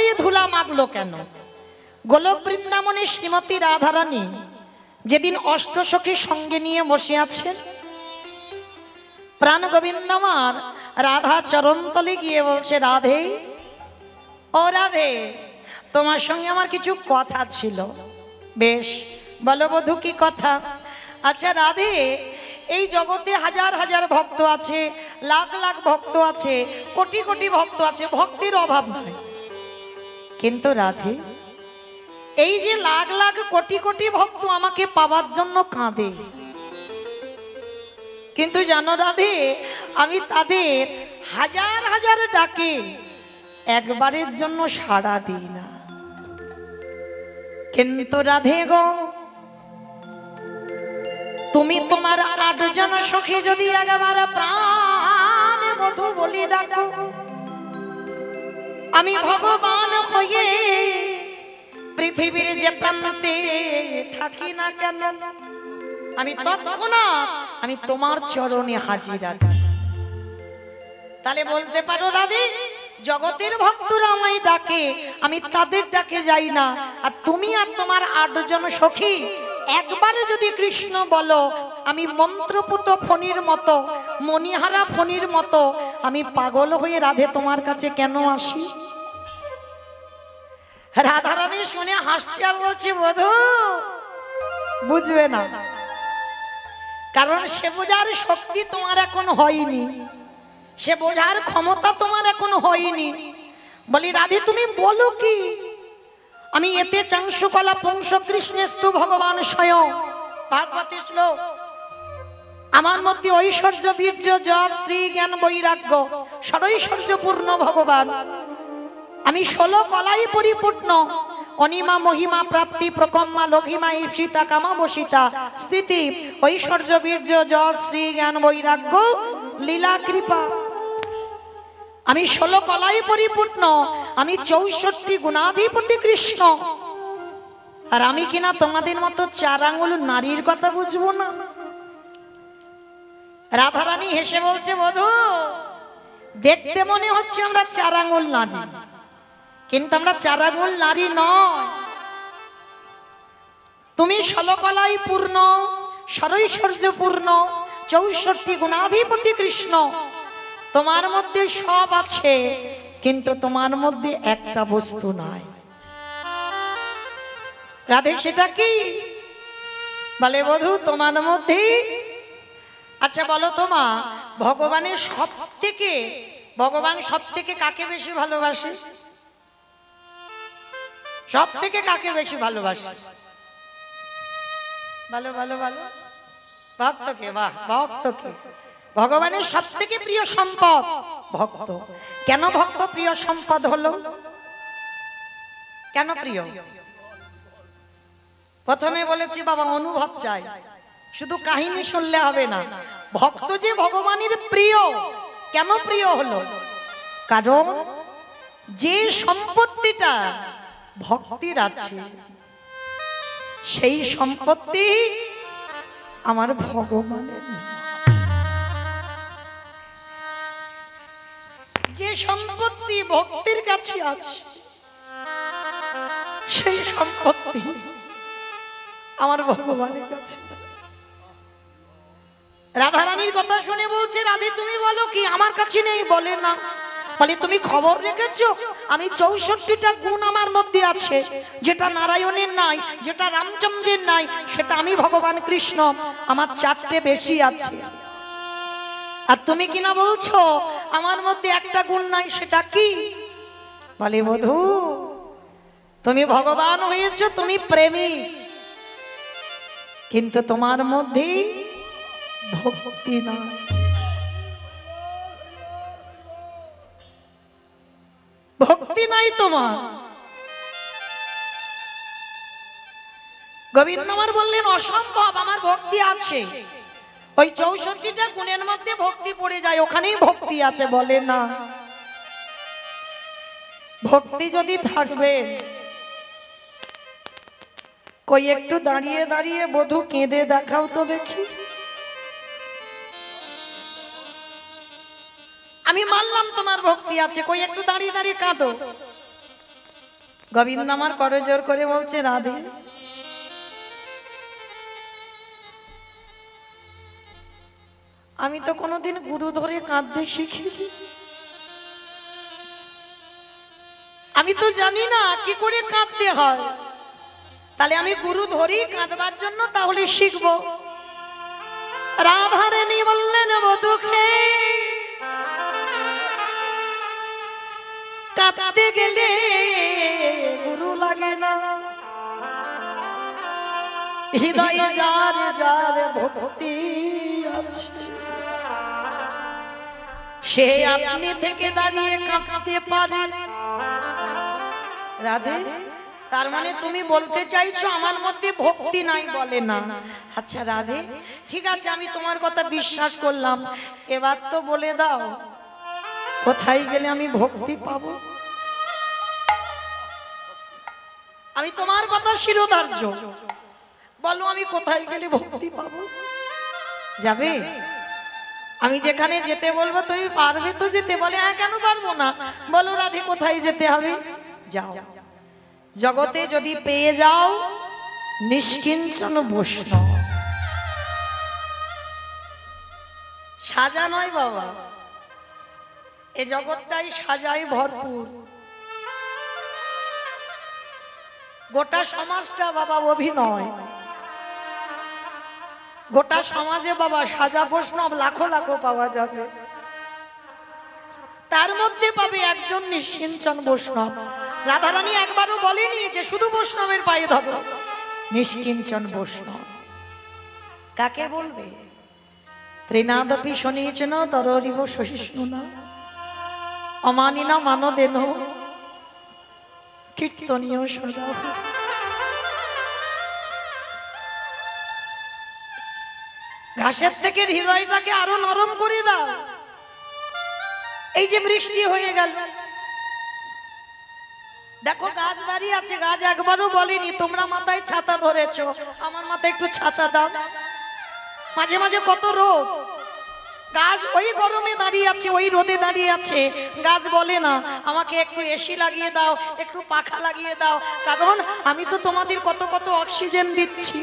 দিয়ে ধুলা মাগলো কেন? গোলক বৃন্দাবনে শ্রীমতী রাধারানী যেদিন অষ্টসখীর সঙ্গে নিয়ে বসে আছেন, প্রাণ গোবিন্দ আমার রাধা চরণতলে গিয়ে বলছে, রাধে ও রাধে, তোমার সঙ্গে আমার কিছু কথা ছিল। বেশ, বলো বধূ, কি কথা? আচ্ছা রাধে, এই জগতে হাজার হাজার ভক্ত আছে, লাখ লাখ ভক্ত আছে, কোটি কোটি ভক্ত আছে, ভক্তির অভাব নয়। কিন্তু রাধে, এই যে লাখ লাখ কোটি কোটি ভক্ত আমাকে পাওয়ার জন্য কাঁদে, কিন্তু জানো রাধে, আমি তাদের হাজার হাজার ডাকে একবারের জন্য সাড়া দিই না। কিন্তু রাধে গো, তুমি তোমার 8 জন সখী যদি একবার প্রাণে মধু বলি ডাকো, আমি ভগবান হয়ে পৃথিবীর যে প্রান্তে থাকি না কেন, আমি তৎক্ষণাৎ আমি তোমার চরণে হাজির আছি। তাহলে বলতে পারো রাধে, জগতের ভক্তরা আমায় ডাকে, আমি তাদের ডাকে যাই না, আর তুমি আর তোমার 8 জন সখী একবারে যদি কৃষ্ণ বলো, আমি মন্ত্রপুত ফণির মতো, মণিহারা ফণির মতো আমি পাগল হয়ে রাধে তোমার কাছে কেন আসি? রাধারানী শুনে হাসছে আর বলছে, বধূ বুঝবে না, কারণ সে বোঝার শক্তি তোমার এখন হয়নি, সে বোঝার ক্ষমতা তোমার এখন হয়নি। বলি রাধে, তুমি বলো কি? আমি এতে চাংশুকলা পুংস কৃষ্ণেস্তু ভগবান স্বয়ং, ভাগবতী শ্লোক, আমার মধ্যে ঐশ্বর্য বীর্য যশ শ্রী জ্ঞান বৈরাগ্য ষড়ৈশ্বর্যপূর্ণ ভগবান, আমি 16 কলাই পরিপূর্ণ, অনিমা মহিমা প্রাপ্তি প্রকম্মা লঘিমা ঈপ্সিতা কামা বসিতা স্থিতি ঐশ্বর্য বীর্য যশ শ্রী জ্ঞান বৈরাগ্য লীলা কৃপা। আমি 16 কলাই পরিপূর্ণ, আমি 64 গুণাধিপতি কৃষ্ণ, আর আমি কিনা তোমাদের মতো 4 আঙ্গুল নারীর কথা বুঝবো না? রাধারানী হেসে বলছে, বধূ দেখতে মনে হচ্ছে আমরা 4 আঙ্গুল নারী, কিন্তু আমরা 4 আঙ্গুল নারী নয়। তুমি 16 কলাই পূর্ণ, ষড়ৈশ্বর্যপূর্ণ, 64 গুণাধিপতি কৃষ্ণ, তোমার মধ্যে সব আছে, কিন্তু তোমার মধ্যে একটা বস্তু নাই। রাধে, সেটা কি? বলে বধূ, তোমার মধ্যে। আচ্ছা বলো তোমা, ভগবান সব থেকে কাকে বেশি ভালোবাসে? সব থেকে কাকে বেশি ভালোবাসে? ভালো ভালো ভালো, ভক্তকে। বাহ, ভক্তকে। ভগবানের সব থেকে প্রিয় সম্পদ ভক্ত। কেন ভক্ত প্রিয় সম্পদ হলো? কেন প্রিয়? প্রথমে বলেছি বাবা, অনুভব চাই, শুধু কাহিনী শুনলে হবে না। ভক্ত যে ভগবানের প্রিয়, কেন প্রিয় হলো? কারণ যে সম্পত্তিটা ভক্তির আছে, সেই সম্পত্তি আমার ভগবানের না। যে সম্পত্তি ভক্তির কাছে আছে, সেই সম্পত্তি আমার ভগবানের কাছে। রাধারানীর কথা শুনে বলছে, রাধে তুমি বলো কি? আমার কাছে নেই। বলে না। বলে তুমি খবর রেখেছো? আমি 64টা গুণ আমার মধ্যে আছে, যেটা নারায়ণের নাই, যেটা রামচন্দ্রের নাই, সেটা আমি ভগবান কৃষ্ণ, আমার 4টে বেশি আছে। আর তুমি কিনা বলছো আমার মধ্যে একটা গুণ নাই, সেটা কি? বলে বধূ, তুমি ভগবান হয়েছো, তুমি প্রেমী, কিন্তু তোমার মধ্যে ভক্তি নাই। ভক্তি নাই তোমার। গোবিন্দ আমার বললেন, অসম্ভব, আমার ভক্তি আছে। ওই 64টা গুণের মধ্যে ভক্তি পড়ে যায়, ওখানেই ভক্তি আছে। বলে না, ভক্তি যদি থাকবে, কই একটু দাঁড়িয়ে দাঁড়িয়ে বধূ কেঁদে দেখাও তো দেখি। আমি মানলাম তোমার ভক্তি আছে, কই একটু দাঁড়িয়ে দাঁড়িয়ে কাঁদো। গোবিন্দ আমার করজোর করে বলছে, রাধে আমি তো কোনোদিন গুরু ধরে কাঁদতে শিখিনি, আমি তো জানি না কি করে কাঁদতে হয়, তাহলে আমি গুরু ধরি কাঁদবার জন্য তাহলে শিখবো। রাধারানী বললেন, বধূকে কাঁদতে গেলে গুরু লাগে না, হৃদয়ে যার যার ভক্তি আছে সে আপনি থেকে দাঁড়িয়ে কাঁদতে পারে। রাধে, তার মানে তুমি বলতে চাইছো আমার মধ্যে ভক্তি নাই? বলে না। আচ্ছা রাধে, ঠিক আছে আমি তোমার কথা বিশ্বাস করলাম, এবার তো বলে দাও কোথায় গেলে আমি ভক্তি পাবো? আমি তোমার কথা শিরোধার্য, বলো আমি কোথায় গেলে ভক্তি পাবো? যাবে? আমি যেখানে যেতে বলবো তুমি পারবে তো যেতে? বলে হ্যাঁ, কেন পারবো না, বলো রাধে কোথায় যেতে হবে? যাও, জগতে যদি পেয়ে যাও নিষ্কিঞ্চন বৈষ্ণব, সাজা নয় বাবা, এ জগৎটাই সাজায় ভরপুর, গোটা সমাজটা বাবা অভিনয়, গোটা সমাজে বাবা সাজা বৈষ্ণব লাখো লাখো পাওয়া যাবে, তার মধ্যে পাবে একজন নিষ্কিঞ্চন বৈষ্ণব। রাধারানী একবারও বলেনি যে শুধু বৈষ্ণবের পায়ে ধরো, নিষ্কিঞ্চন বৈষ্ণব কাকে বলবে? ত্রিনাদপি শনিচন তরিব সহিষ্ণু না অমানিনা মানদেন কীর্তনীয় সদা। ঘাসের থেকে হৃদয়টাকে আরো নরম করে দাও। এই যে বৃষ্টি হয়ে গেল, দেখো গাছ দাঁড়িয়ে আছে, গাছ একবারও বলেনি তোমরা মাথায় ছাতা ধরেছো, আমার মাথায় একটু ছাতা দাও। মাঝে মাঝে কত রোদ, গাছ ওই গরমে দাঁড়িয়ে আছে, ওই রোদে দাঁড়িয়ে আছে, গাছ বলে না আমাকে একটু এসি লাগিয়ে দাও, একটু পাখা লাগিয়ে দাও, কারণ আমি তো তোমাদের কত কত অক্সিজেন দিচ্ছি।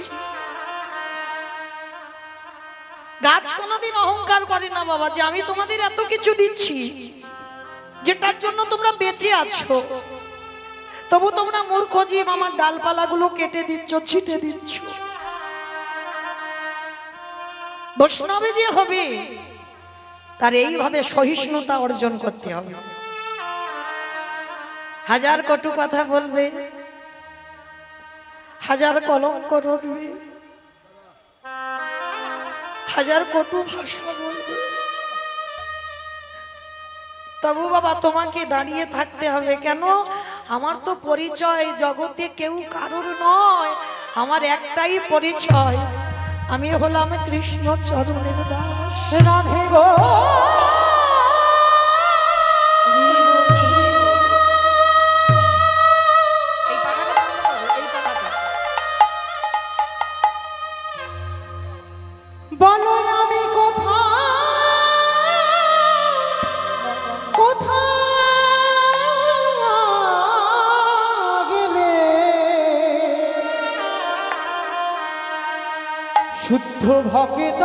গাছ কোনোদিন অহংকার করে না বাবা যে আমি তোমাদের এত কিছু দিচ্ছি, যেটার জন্য তোমরা বেঁচে আছো, তবু তোমরা মূর্খ জীব আমার ডালপালাগুলো কেটে দিচ্ছ, ছিটে দিচ্ছ। বৈষ্ণবে যে হবে তার এইভাবে সহিষ্ণুতা অর্জন করতে হবে। হাজার কটু কথা বলবে, হাজার কলঙ্ক রটবে, হাজার কটু ভাষা বলবে, তবু বাবা তোমাকে দাঁড়িয়ে থাকতে হবে। কেন? আমার তো পরিচয় জগতে কেউ কারোর নয়, আমার একটাই পরিচয়, আমি হলাম কৃষ্ণ চরণের দাস। রাধে গো বলো আমি কোথায় গেলে শুদ্ধ ভক্ত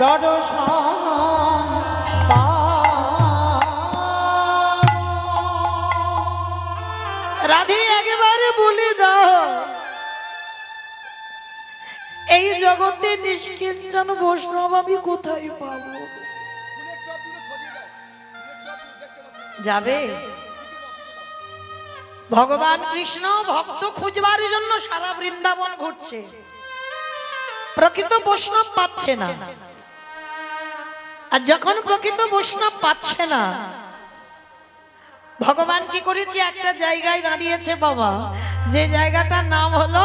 দর্শন রাধে একেবারে বলে দাও এই জগতে নিষ্কিঞ্চন বৈষ্ণব আমি কোথায় পাবো? যাবে? ভগবান কৃষ্ণ ভক্ত খুঁজবার জন্য সারা বৃন্দাবন ঘুরছে, প্রকৃত বৈষ্ণব পাচ্ছে না। আর যখন প্রকৃত বৈষ্ণব পাচ্ছে না, ভগবান কি করেছে? একটা জায়গায় দাঁড়িয়েছে বাবা, যে জায়গাটার নাম হলো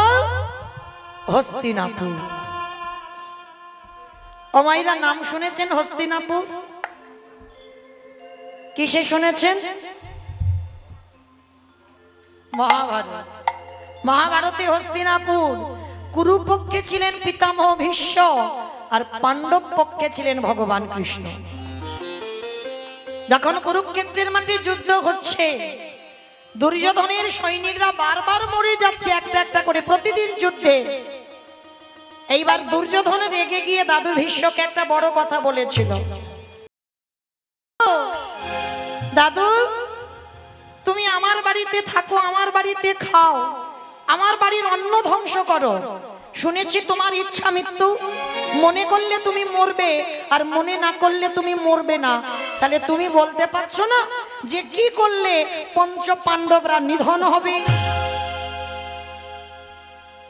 হস্তিনাপুর। অমাইরা নাম শুনেছেন হস্তিনাপুর? কিসে শুনেছেন? মহাভারত। মহাভারতে হস্তিনাপুর কুরু পক্ষে ছিলেন পিতামহ ভীষ্ম, আর পাণ্ডব পক্ষে ছিলেন ভগবান কৃষ্ণ। যখন কুরুক্ষেত্রের মাঠে যুদ্ধ হচ্ছে, দুর্যোধনের সৈনিকরা বারবার মরে যাচ্ছে একটা একটা করে প্রতিদিন যুদ্ধে। এইবার দুর্যোধন রেগে গিয়ে দাদু ভীষ্মকে একটা বড় কথা বলেছিল, দাদু তুমি আমার বাড়িতে থাকো, আমার বাড়িতে খাও, আমার বাড়ির অন্ন ধ্বংস করো, শুনেছি তোমার ইচ্ছা মৃত্যু, মনে করলে তুমি মরবে আর মনে না করলে তুমি মরবে না, তাহলে তুমি বলতে পারছো না যে কি করলে পঞ্চ পাণ্ডবরা নিধন হবে?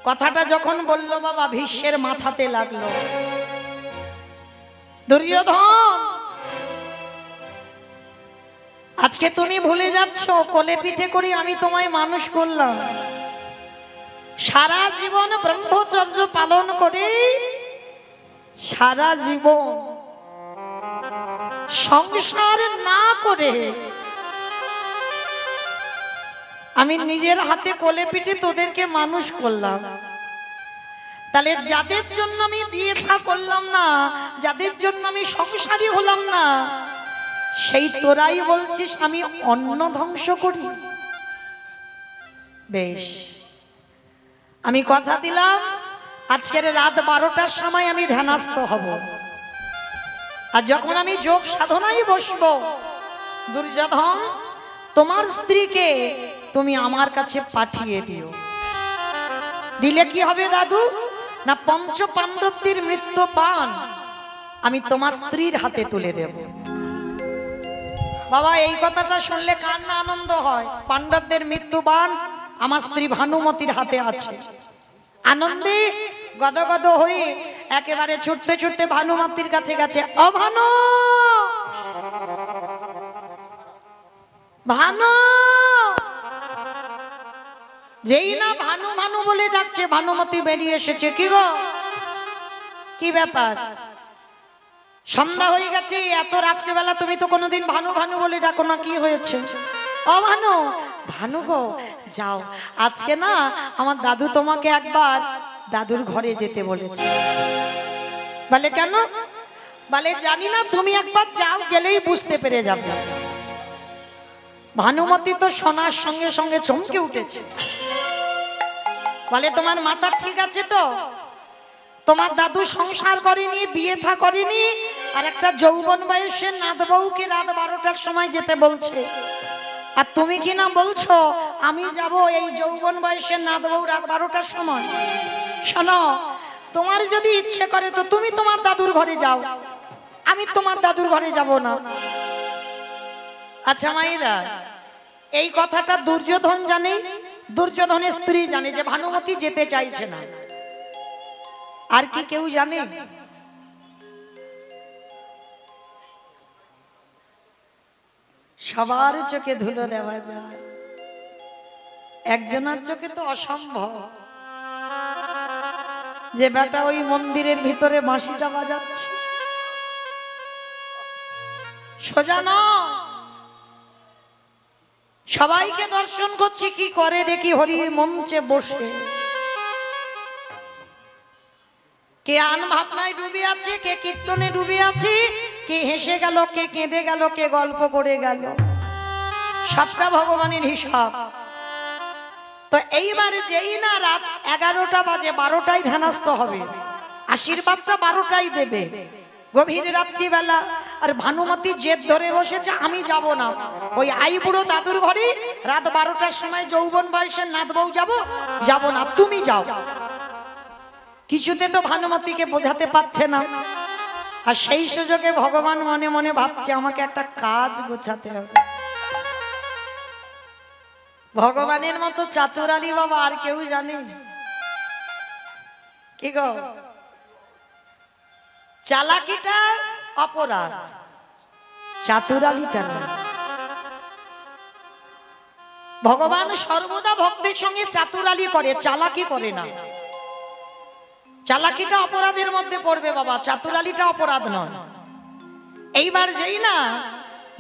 কথাটা যখন বলল বাবা ভীষ্মের মাথাতে লাগলো। দুর্যোধন আজকে তুমি ভুলে যাচ্ছ কোলে পিঠে করে আমি তোমায় মানুষ করলাম, সারা জীবন ব্রহ্মচর্য পালন করে সারা জীবন সংসার না করে আমি নিজের হাতে কোলে পিঠে তোদেরকে মানুষ করলাম, তাহলে যাদের জন্য আমি বিয়ে থা করলাম না, যাদের জন্য আমি সংসারী হলাম না, সেই তোরাই বলছিস আমি অন্ন ধ্বংস করি? বেশ, আমি কথা দিলাম আজকের রাত 12টার সময় আমি ধ্যানস্থ হব, আর যখন আমি যোগ সাধনায় বসবো, দুর্যোধন তোমার স্ত্রীকে তুমি আমার কাছে পাঠিয়ে দিও। দিলে কি হবে দাদু? না পঞ্চ পাণ্ডবদের মৃত্যু বাণ আমি তোমার স্ত্রীর হাতে তুলে দেব। বাবা এই কথাটা শুনলে কার না আনন্দ হয়? পাণ্ডবদের মৃত্যু বাণ আমার স্ত্রী ভানুমতির হাতে আছে। আনন্দে গদগদ হয়ে একেবারে ছুটতে ছুটতে ভানুমতির কাছে গেছে। ও ভানু, ভানু, যেই না ভানু ভানু বলে ডাকছে ভানুমতি বেরিয়ে এসেছে। কি গো, কি ব্যাপার? সন্ধ্যা হয়ে গেছে, এত রাত্রিবেলা তুমি তো কোনোদিন ভানু ভানু বলে ডাকো না, কি হয়েছে? ও ভানু, ভানু গো যাও, আজকে না আমার দাদু তোমাকে একবার দাদুর ঘরে যেতে বলেছে। বলে কেন? বলে জানি না, তুমি একবার যাও, গেলেই বুঝতে পেরে যাবে। ভানুমতি তো শোনার সঙ্গে সঙ্গে চমকে উঠেছে। বলে তোমার মাথা ঠিক আছে তো? তোমার দাদু সংসার করেনি, বিয়ে থা করেনি, আর একটা যৌবন বয়সের নাত বউকে রাত 12টার সময় যেতে বলছে, আর তুমি কি না বলছো আমি যাব এই যৌবন বয়সের নাত বউ রাত 12টার সময়? শোনো, তোমার যদি ইচ্ছে করে তো তুমি তোমার দাদুর ঘরে যাও, আমি তোমার দাদুর ঘরে যাব না। আচ্ছা মায়েরা, এই কথাটা দুর্যোধন জানে, দুর্যোধনের স্ত্রী জানে যে ভানুমতি যেতে চাইছে না। আর কি কেউ জানে? সবার চোখে ধুলো দেওয়া যায়, একজনের চোখে তো অসম্ভব। যে বেটা ওই মন্দিরের ভিতরে বাঁশিটা বাজাচ্ছে, সোজা না, সবাইকে দর্শন করছি কি করে দেখি হরি মঞ্চে বসে। কে আন ভাবনায় ডুবে আছে, কে কীর্তনে ডুবে আছে, কে হেসে গেল, কে কেঁদে গেল, কে গল্প করে গেল, সবটা ভগবানের হিসাব। তো এইবারে যেই না রাত 11টা বাজে, 12টায় ধ্যানস্থ হবে, আশীর্বাদটা 12টায় দেবে, গভীর রাত্রিবেলা। আর ভানুমতি জেদ ধরে বসেছে আমি যাব না, ওই আইবুড়ো দাদুর ঘরে রাত 12টার সময় যৌবন বয়সের নাত বউ যাব না, তুমি যাও। কিছুতে তো ভানুমতিকে বোঝাতে পারছে না, আর সেই সুযোগে ভগবান মনে মনে ভাবছে আমাকে একটা কাজ গোছাতে হবে। ভগবানের মতো চাতুরালি বাবা আর কেউ জানে? কি গো, চালাকিটা অপরাধ, চাতুরালিটা না। ভগবান সর্বদা ভক্তের সঙ্গে চাতুরালি করে, চালাকি করে না। চালাকিটা অপরাধের মধ্যে পড়বে বাবা, চাতুরালিটা অপরাধ নয়। এইবার যেই না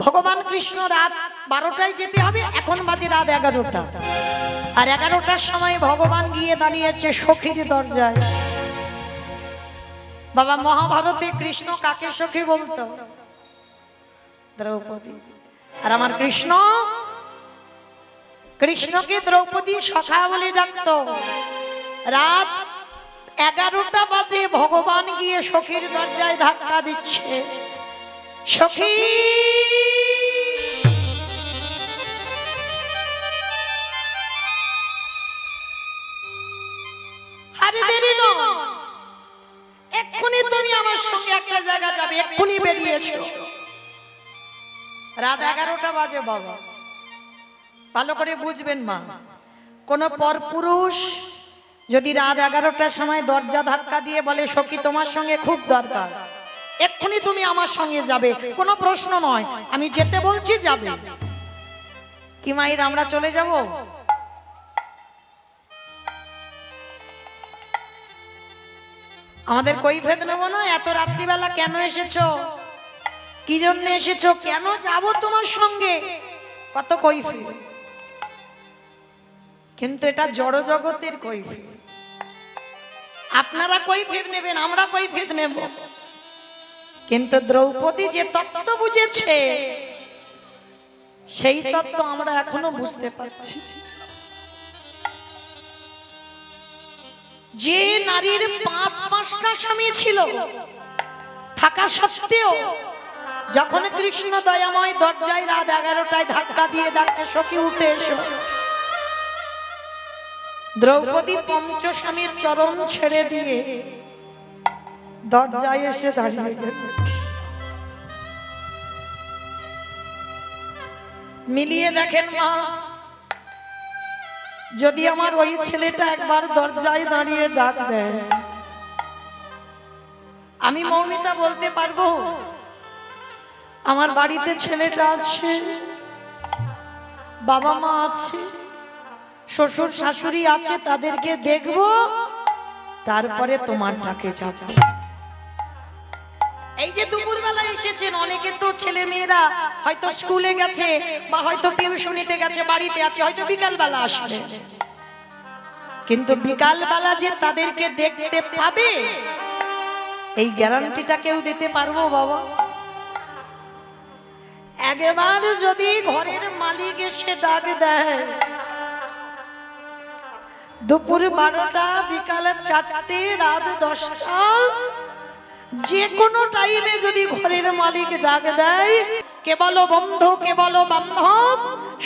ভগবান কৃষ্ণ রাত 12টায় যেতে হবে, এখন বাজে রাত 11টা, আর 11টার সময় ভগবান গিয়ে দাঁড়িয়েছে সখীর দরজায়। বাবা মহাভারতে কৃষ্ণ কাকে সখী বলতো? দ্রৌপদী। আর আমার কৃষ্ণ, কৃষ্ণকে দ্রৌপদী সখা বলে ডাকতো। রাত 11টা বাজে ভগবান গিয়ে সখীর দরজায় ধাক্কা দিচ্ছে, সখী আরে দেরি নয়, এক্ষুনি তুমি আমার সঙ্গে একটা জায়গা যাবে, এক্ষুনি বেরিয়ে এসো। রাত 11টা বাজে বাবা, ভালো করে বুঝবেন মা, কোন পরপুরুষ যদি রাত 11টার সময় দরজা ধাক্কা দিয়ে বলে সখী তোমার সঙ্গে খুব দরকার, এক্ষুনি তুমি আমার সঙ্গে যাবে, কোনো প্রশ্ন নয়, আমি যেতে বলছি যাবে। কি মায়ের আমরা চলে যাব? আমাদের কৈফিয়ত নেব না? এত রাত্রিবেলা কেন এসেছো, কি জন্য এসেছো, কেন যাব তোমার সঙ্গে, কত কৈফিয়ত। কিন্তু এটা জড় জগতের কৈফিয়ত। আপনারা কৈফিয়ত নেবেন, আমরা কৈফিয়ত নেব। কিন্তু দ্রৌপদী যে তত্ত্ব বুঝেছে সেই তত্ত্ব আমরা এখনো বুঝতে পারছি। যে নারীর 5টা স্বামী ছিল থাকা সত্ত্বেও যখন কৃষ্ণ দয়াময় দরজায় রাত 11টায় ধাক্কা দিয়ে ডাকছে সখী উঠে এসো, দ্রৌপদী 5 স্বামীর চরণ ছেড়ে দিয়ে দরজায় এসে দাঁড়িয়ে গেল। মিলিয়ে দেখেন মা, যদি আমার ওই ছেলেটা একবার দরজায় দাঁড়িয়ে ডাক দেয়, আমি মৌমিতা বলতে পারবো আমার বাড়িতে ছেলেটা আছে, বাবা মা আছে, শ্বশুর শাশুড়ি আছে, তাদেরকে দেখবো, তারপরে তোমার ডাকে যাব। এই যে দুপুরবেলা এসেছেন, অনেকে তো ছেলে মেয়েরা হয়তো স্কুলে গেছে বা হয়তো টিউশনিতে গেছে, বাড়িতে আছে, হয়তো বিকালবেলা আসবে। কিন্তু বিকালবেলা যে তাদেরকে দেখতে পাবে এই গ্যারান্টিটা কেউ দিতে পারবো বাবা? একবার যদি ঘরের মালিক এসে ডাক দেয় দুপুর 12টা, বিকাল 4টে, রাত 10টা, যে কোনো টাইমে যদি ঘরের মালিক ডাক দেয়, কেবল বন্ধু কেবল বান্ধব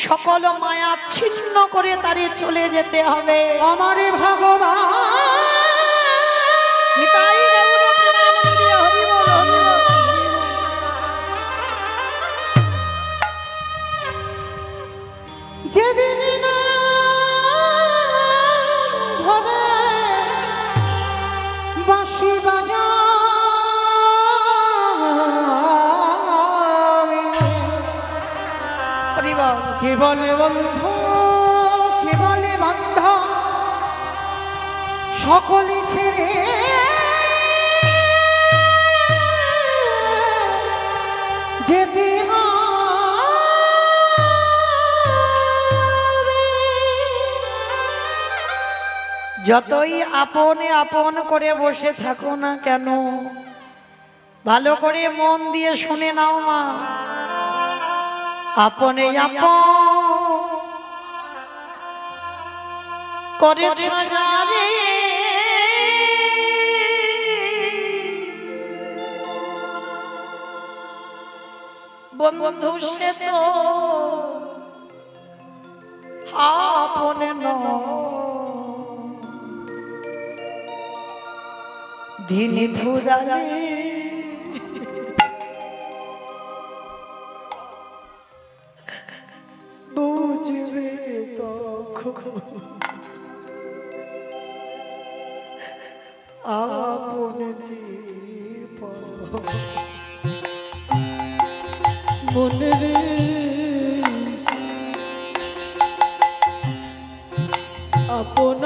সকল মায়া ছিন্ন করে তারে চলে যেতে হবে। আমারে ভগবান নিতাই গৌর প্রেমানন্দে হরি বল, হরি বল। যেদিন না ধরে বাঁশি বাজা হরি বল। কে বলে বন্ধু, কে বলে বান্ধব, সকলে ছেড়ে যেতে যতই আপনে আপন করে বসে থাকো না কেন, ভালো করে মন দিয়ে শুনে নাও মা, আপনে আপন করে সাজারে বন্ধু সে তো আপনে ধিনি ফুরালে বুঝবে তখন আপন জীবন। মনে রে আপন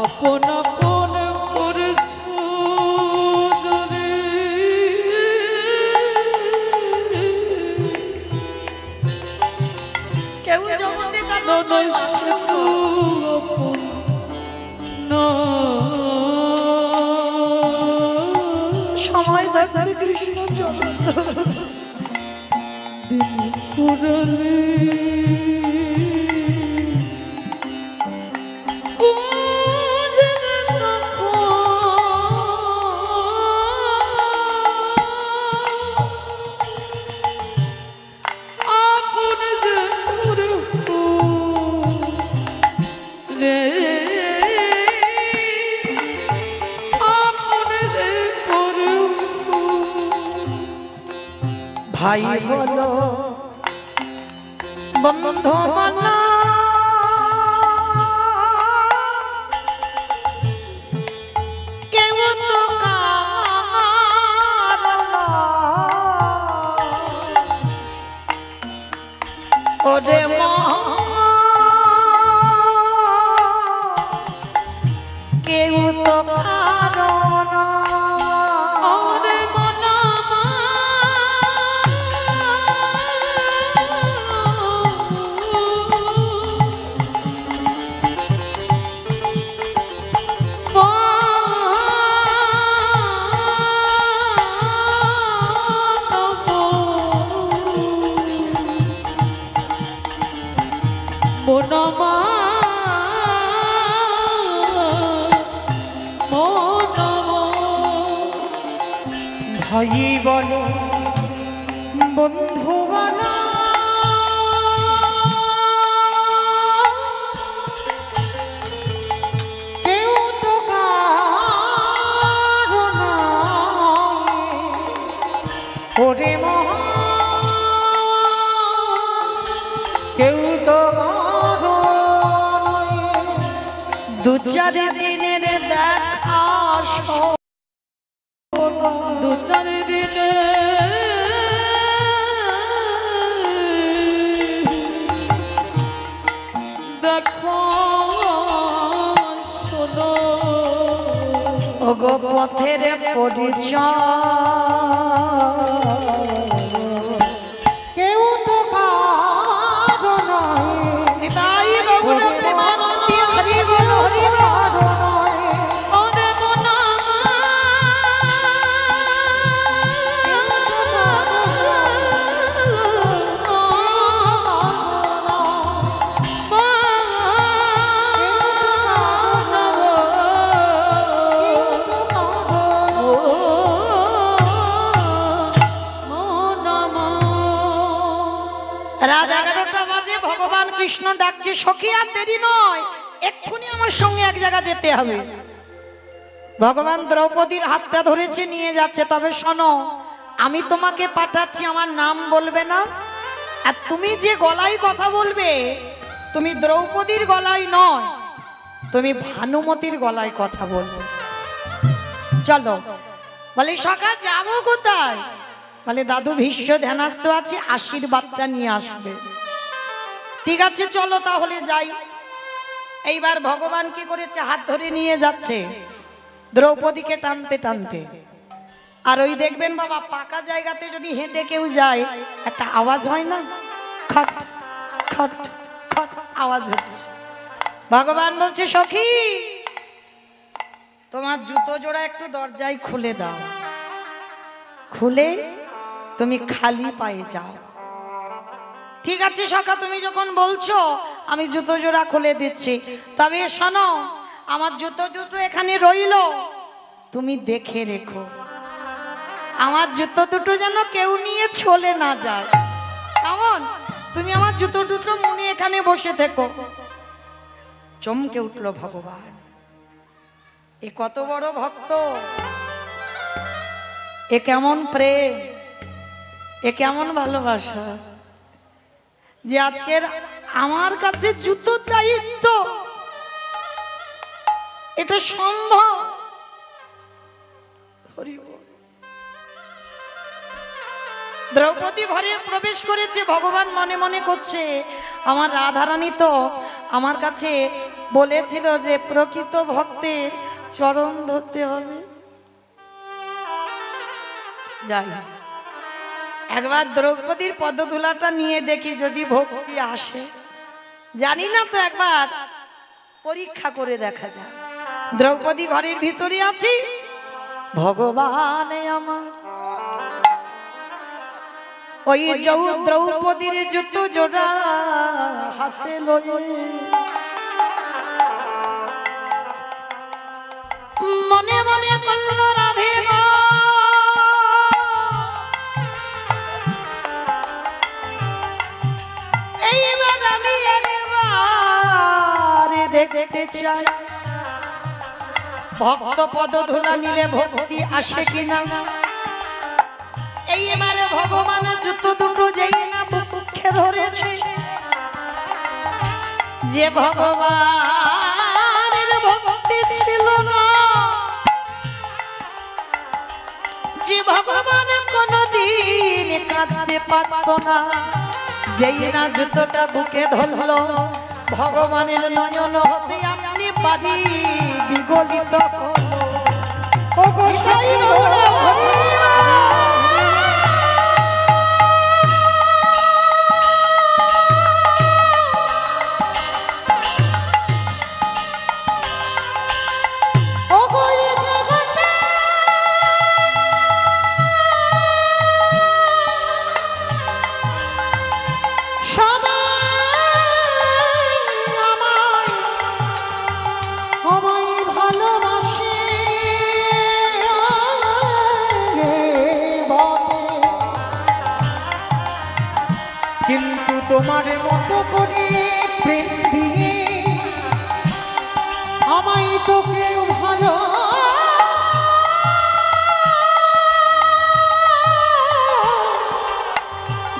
আপন আপন করেছো যদি কেউ জগতে কারো নষ্ট আপন ভাই বলো বন্ধু মানা কেউ তো ওরে কেউ তো কারণ ভাই বলো বন্ধু বলো কেউ তো কারো নয় ওরে মহা কেউ তো কারো নয় দু চার দিনের দেখা দু চার দিনে দেখো শোনো ওগো পথের পরিচয় কেউ তো কারো নয় নিতাই রঘুনাথ প্রেমানন্দে হরি বল হরি বল রাত 11টা বাজে ভগবান কৃষ্ণ ডাকছে সখী আর দেরি নয় এক্ষুনি আমার সঙ্গে এক জায়গা যেতে হবে ভগবান দ্রৌপদীর হাতটা ধরেছে নিয়ে যাচ্ছে তবে শোনো আমি তোমাকে পাঠাচ্ছি আমার নাম বলবে না আর তুমি যে গলায় কথা বলবে তুমি দ্রৌপদীর গলায় নয় তুমি ভানুমতির গলায় কথা বলবে চলো বলে সখা যাবো কোথায় বলে দাদু ভীষ্ম ধ্যানস্থ আছে আশীর্বাদটা নিয়ে আসবে ঠিক আছে চলো তাহলে যাই এইবার ভগবান কি করেছে হাত ধরে নিয়ে যাচ্ছে দ্রৌপদীকে টানতে টানতে আর ওই দেখবেন বাবা পাকা জায়গাতে যদি হেঁটে কেউ যায় একটা আওয়াজ হয় না খট খট খট আওয়াজ হচ্ছে ভগবান বলছে সখী তোমার জুতো জোড়া একটু দরজায় খুলে দাও খুলে তুমি খালি পায়ে যাও ঠিক আছে সখা তুমি যখন বলছো আমি জুতো জোড়া খুলে দিচ্ছি তবে শোনো আমার জুতো দুটো এখানে রইলো তুমি দেখে রেখো আমার জুতো দুটো যেন কেউ নিয়ে চলে না যায় কেমন তুমি আমার জুতো দুটো মনে এখানে বসে থেকো চমকে উঠলো ভগবান এ কত বড় ভক্ত এ কেমন প্রেম এ কেমন ভালোবাসা যে আজকের আমার কাছে জুতোর দায়িত্ব এটা সম্ভব দ্রৌপদী ঘরে প্রবেশ করেছে ভগবান মনে মনে করছে আমার রাধারানী তো আমার কাছে বলেছিল যে প্রকৃত ভক্তের চরণ ধরতে হবে যাই একবার দ্রৌপদীর পদধূলাটা নিয়ে দেখি যদি ভক্তি আসে জানি না তো একবার পরীক্ষা করে দেখা যায় দ্রৌপদী ঘরের ভিতরে আছি ভগবান আমার ওই দ্রৌপদীর জুতো জোড়া হাতে লয়ে মনে মনে করল রাধে এইবার আমি একবারে দেখতে চাই ভক্ত পদ ধুলা নিলে ভক্তি আসে কিনা। এইবারে ভগবান জুতো দুটো যেই না বুকে ধরেছে, যে ভগবানের ভক্তি ছিল না, যে ভগবান কোনদিন কাঁদতে পারত না, যেই না জুতোটা বুকে ধরলো ভগবানের নয়ন হতে আপনি বাড়ি বিগলিত হলো। ও গোসাই কিন্তু তোমার মতো করে প্রেম দিয়ে আমায় তো কেউ ভালো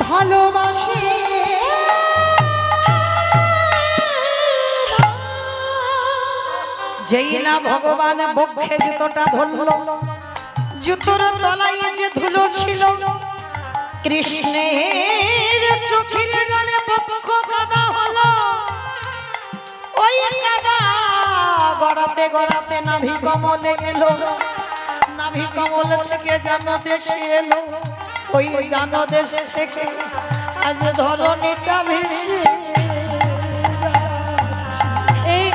ভালোবাসে যেই না ভগবান বক্ষে জুতোটা ধরলো, জুতোর তলায় যে ধুলো ছিল কৃষ্ণের চোখের জলে পক্ষ কাদা হলো। ওই কাদা গড়াতে গড়াতে নাভি কমলে এলো, নাভি কমল থেকে জানো দেশে এলো, ওই জানো দেশ থেকে আজ ধরণীটা ভেসে এই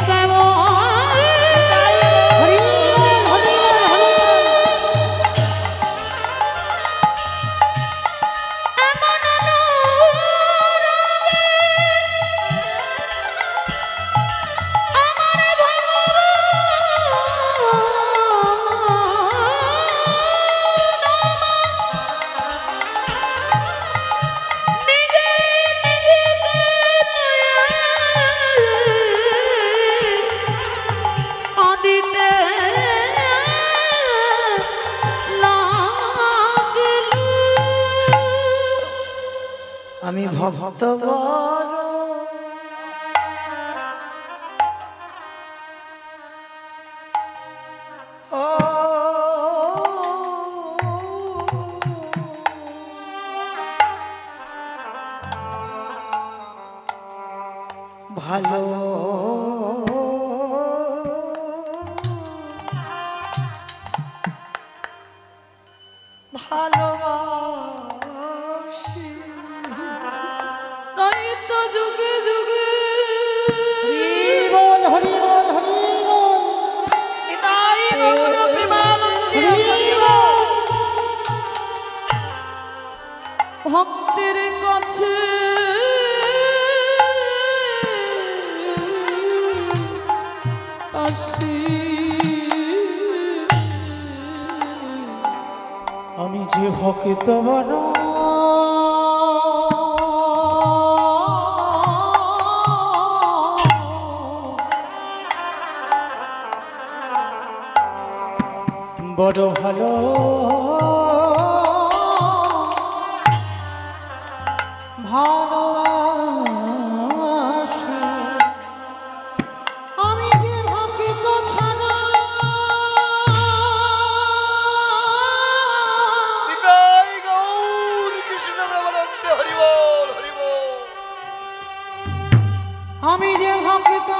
আমি ভক্ত বড় ও ভালো ভালোবাসি তাই তো যুগে যুগে হরি বল হরি বল হরি বল নিতাই গৌর প্রেমানন্দে হরি বল। ভক্তের কাছে আসি আমি যে ভক্ত বড় বড় ভালো ভালোবাসি আমি যে ভক্ত ছাড়া নিতাই গৌর কৃষ্ণ প্রেমানন্দে হরি বল হরি বল। আমি যে ভক্ত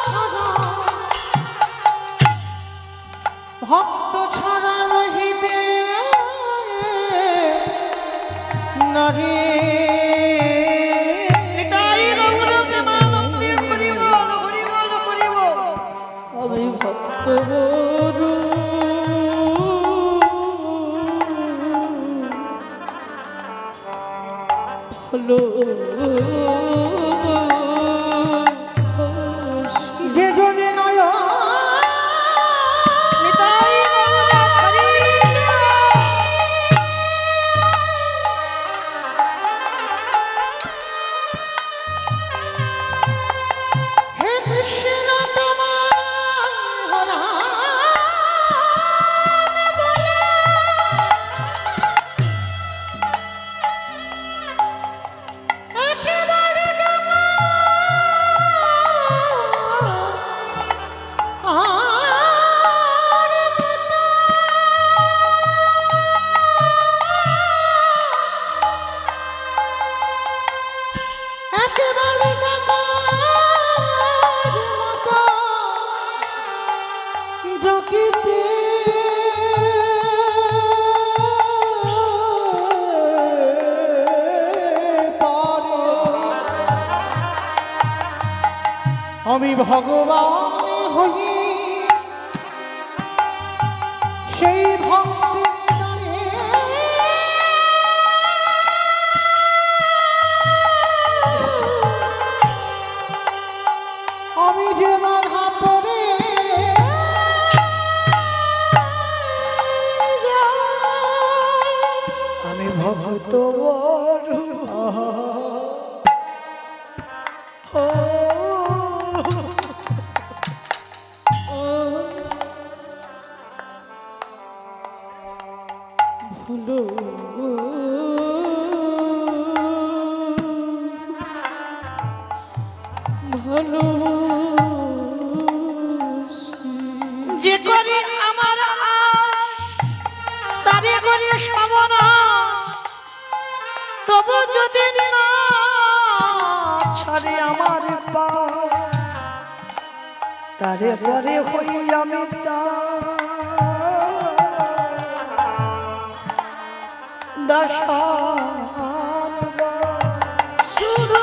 ছাড়া ভক্ত ছাড়া রহিতে হলো যে জনে নয় আমি ভগবান হই সেই ভক্তি আমি যে বাধা পড়ে আমি ভক্ত ভুলো ভালো যে করে আমার আশ তারে করে সর্বনাশ তবু যদি না ছাড়ে আমার পা তারে পরে হই আমি দশা শুধু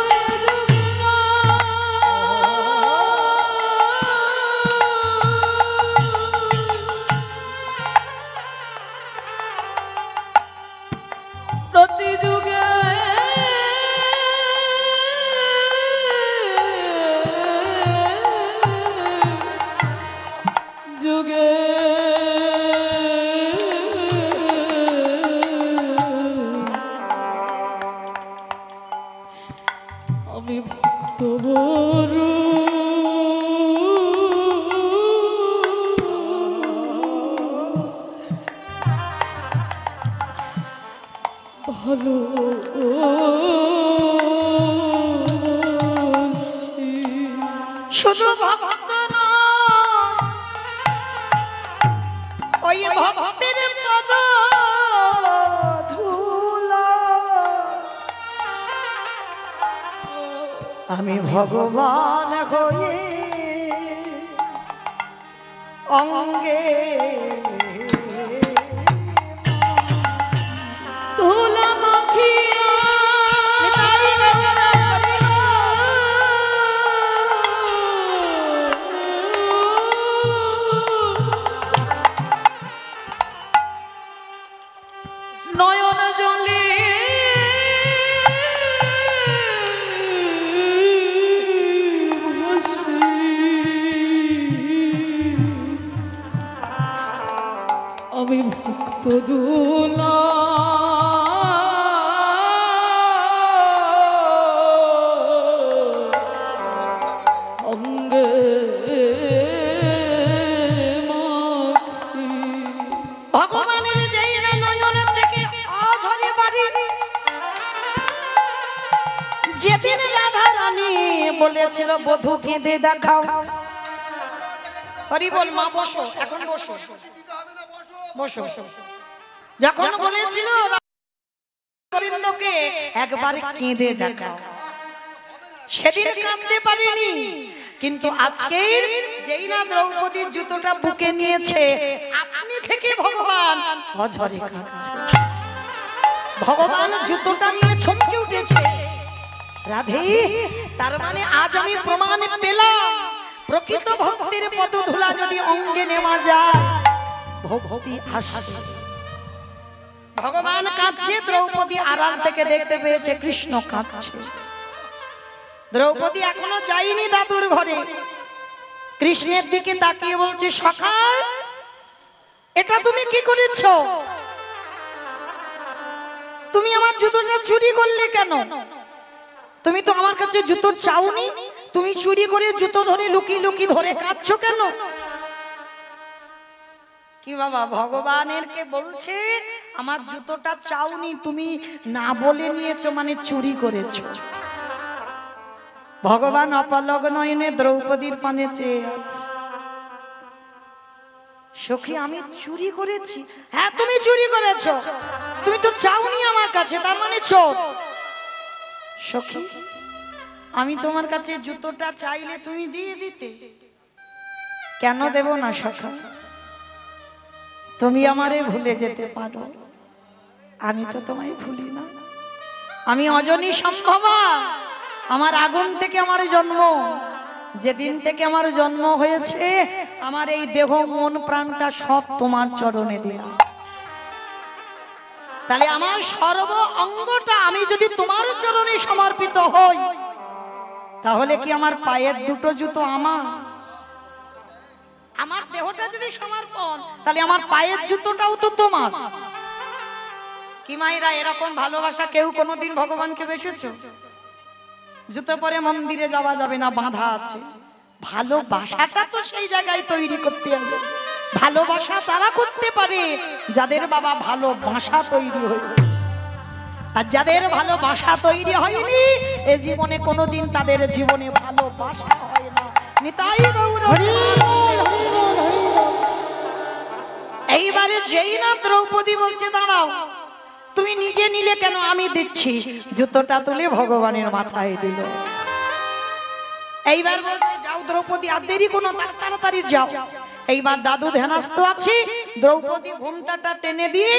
প্রতি যুগে যুগে আমি ভক্ত বড় ভালো শুধু ভক্ত ওই ভক্তের পদ ধুলা আমি ভগবান হয়ে অঙ্গে ধুলা মাখিয়া নয়ন জলে আমি ভক্ত দুলা অঙ্গে ভগবানের যেই না নয়নের থেকে অঝরে বাড়ি যেদিন রাধা রানী বলেছিল বধূ কেঁদে দেখাও হরি বল মা বসো এখন বসো বসো যখন বলেছিল গোবিন্দকে একবার কেঁদে দেখাও সেদিন কাঁদতে পারিনি কিন্তু আজকে যেই না দ্রৌপদীর জুতোটা বুকে নিয়েছে আপনি থেকে ভগবান অঝরে কাঁদছে ভগবান জুতোটা নিয়ে ছমকে উঠেছে রাধে তার মানে আজ আমি প্রমাণ পেলাম প্রকৃত ভক্তের পদধূলা যদি অঙ্গে নেওয়া যায় ভক্তি আসে ভগবান কাঁদছে, দ্রৌপদী আড়াল থেকে দেখতে পেয়েছে কৃষ্ণ কাঁদছে। দ্রৌপদী এখনো যায়নি দাদুর ঘরে, কৃষ্ণের দিকে তাকিয়ে বলছে, সখা এটা তুমি কি করেছো? তুমি আমার জুতোটা চুরি করলে কেন? তুমি তো আমার কাছে জুতো চাওনি, তুমি চুরি করে জুতো ধরে লুকিয়ে লুকিয়ে ধরে কাঁদছো কেন? কি বাবা, ভগবানের কে বলছে আমার জুতোটা চাওনি, তুমি না বলে নিয়েছো মানে চুরি করেছো। ভগবান অপলক নয়নে দ্রৌপদীর পানে চেয়ে আছে। সখী আমি চুরি করেছি? হ্যাঁ তুমি চুরি করেছো, তুমি তো চাওনি আমার কাছে, তার মানে চোর। সখী আমি তোমার কাছে জুতোটা চাইলে তুমি দিয়ে দিতে, কেন দেব না সখা? তুমি আমারে ভুলে যেতে পারো, আমি তো তোমায় ভুলি না। আমি অজনী সম্ভবা, আমার আগুন থেকে আমার জন্ম, যেদিন থেকে আমার জন্ম হয়েছে আমার এই দেহ মন প্রাণটা সব তোমার চরণে দিলাম। তাহলে আমার সর্ব অঙ্গটা আমি যদি তোমার চরণে সমর্পিত হই, তাহলে কি আমার পায়ের দুটো জুতো আমার? আমার দেহটা যদি সমর্পণ, তাহলে আমার পায়ের জুতোটাও তো তোমার। কি মায়েরা, এরকম ভালোবাসা কেউ কোনোদিন ভগবানকে বেসেছো? জুতো পরে মন্দিরে যাওয়া যাবে না, বাঁধা আছে। ভালোবাসাটা তো সেই জায়গায় তৈরি করতে হবে। ভালোবাসা তারা করতে পারে যাদের বাবা ভালোবাসা তৈরি হয়েছে, আর যাদের ভালোবাসা তৈরি হয়নি এ জীবনে কোনোদিন তাদের জীবনে ভালোবাসা হয় না। নিতাই গৌর। এইবারে যেই না দ্রৌপদী বলছে দাঁড়াও, তুমি নিজে নিলে কেন, আমি দিচ্ছি, জুতোটা তুলে ভগবানের মাথায় দিল। এইবার বলছে যাও দ্রৌপদী, আর দেরি কোনো, তাড়াতাড়ি যাও। এইবার দাদু ধ্যানস্থ আছে, দ্রৌপদী ঘোমটাটা টেনে দিয়ে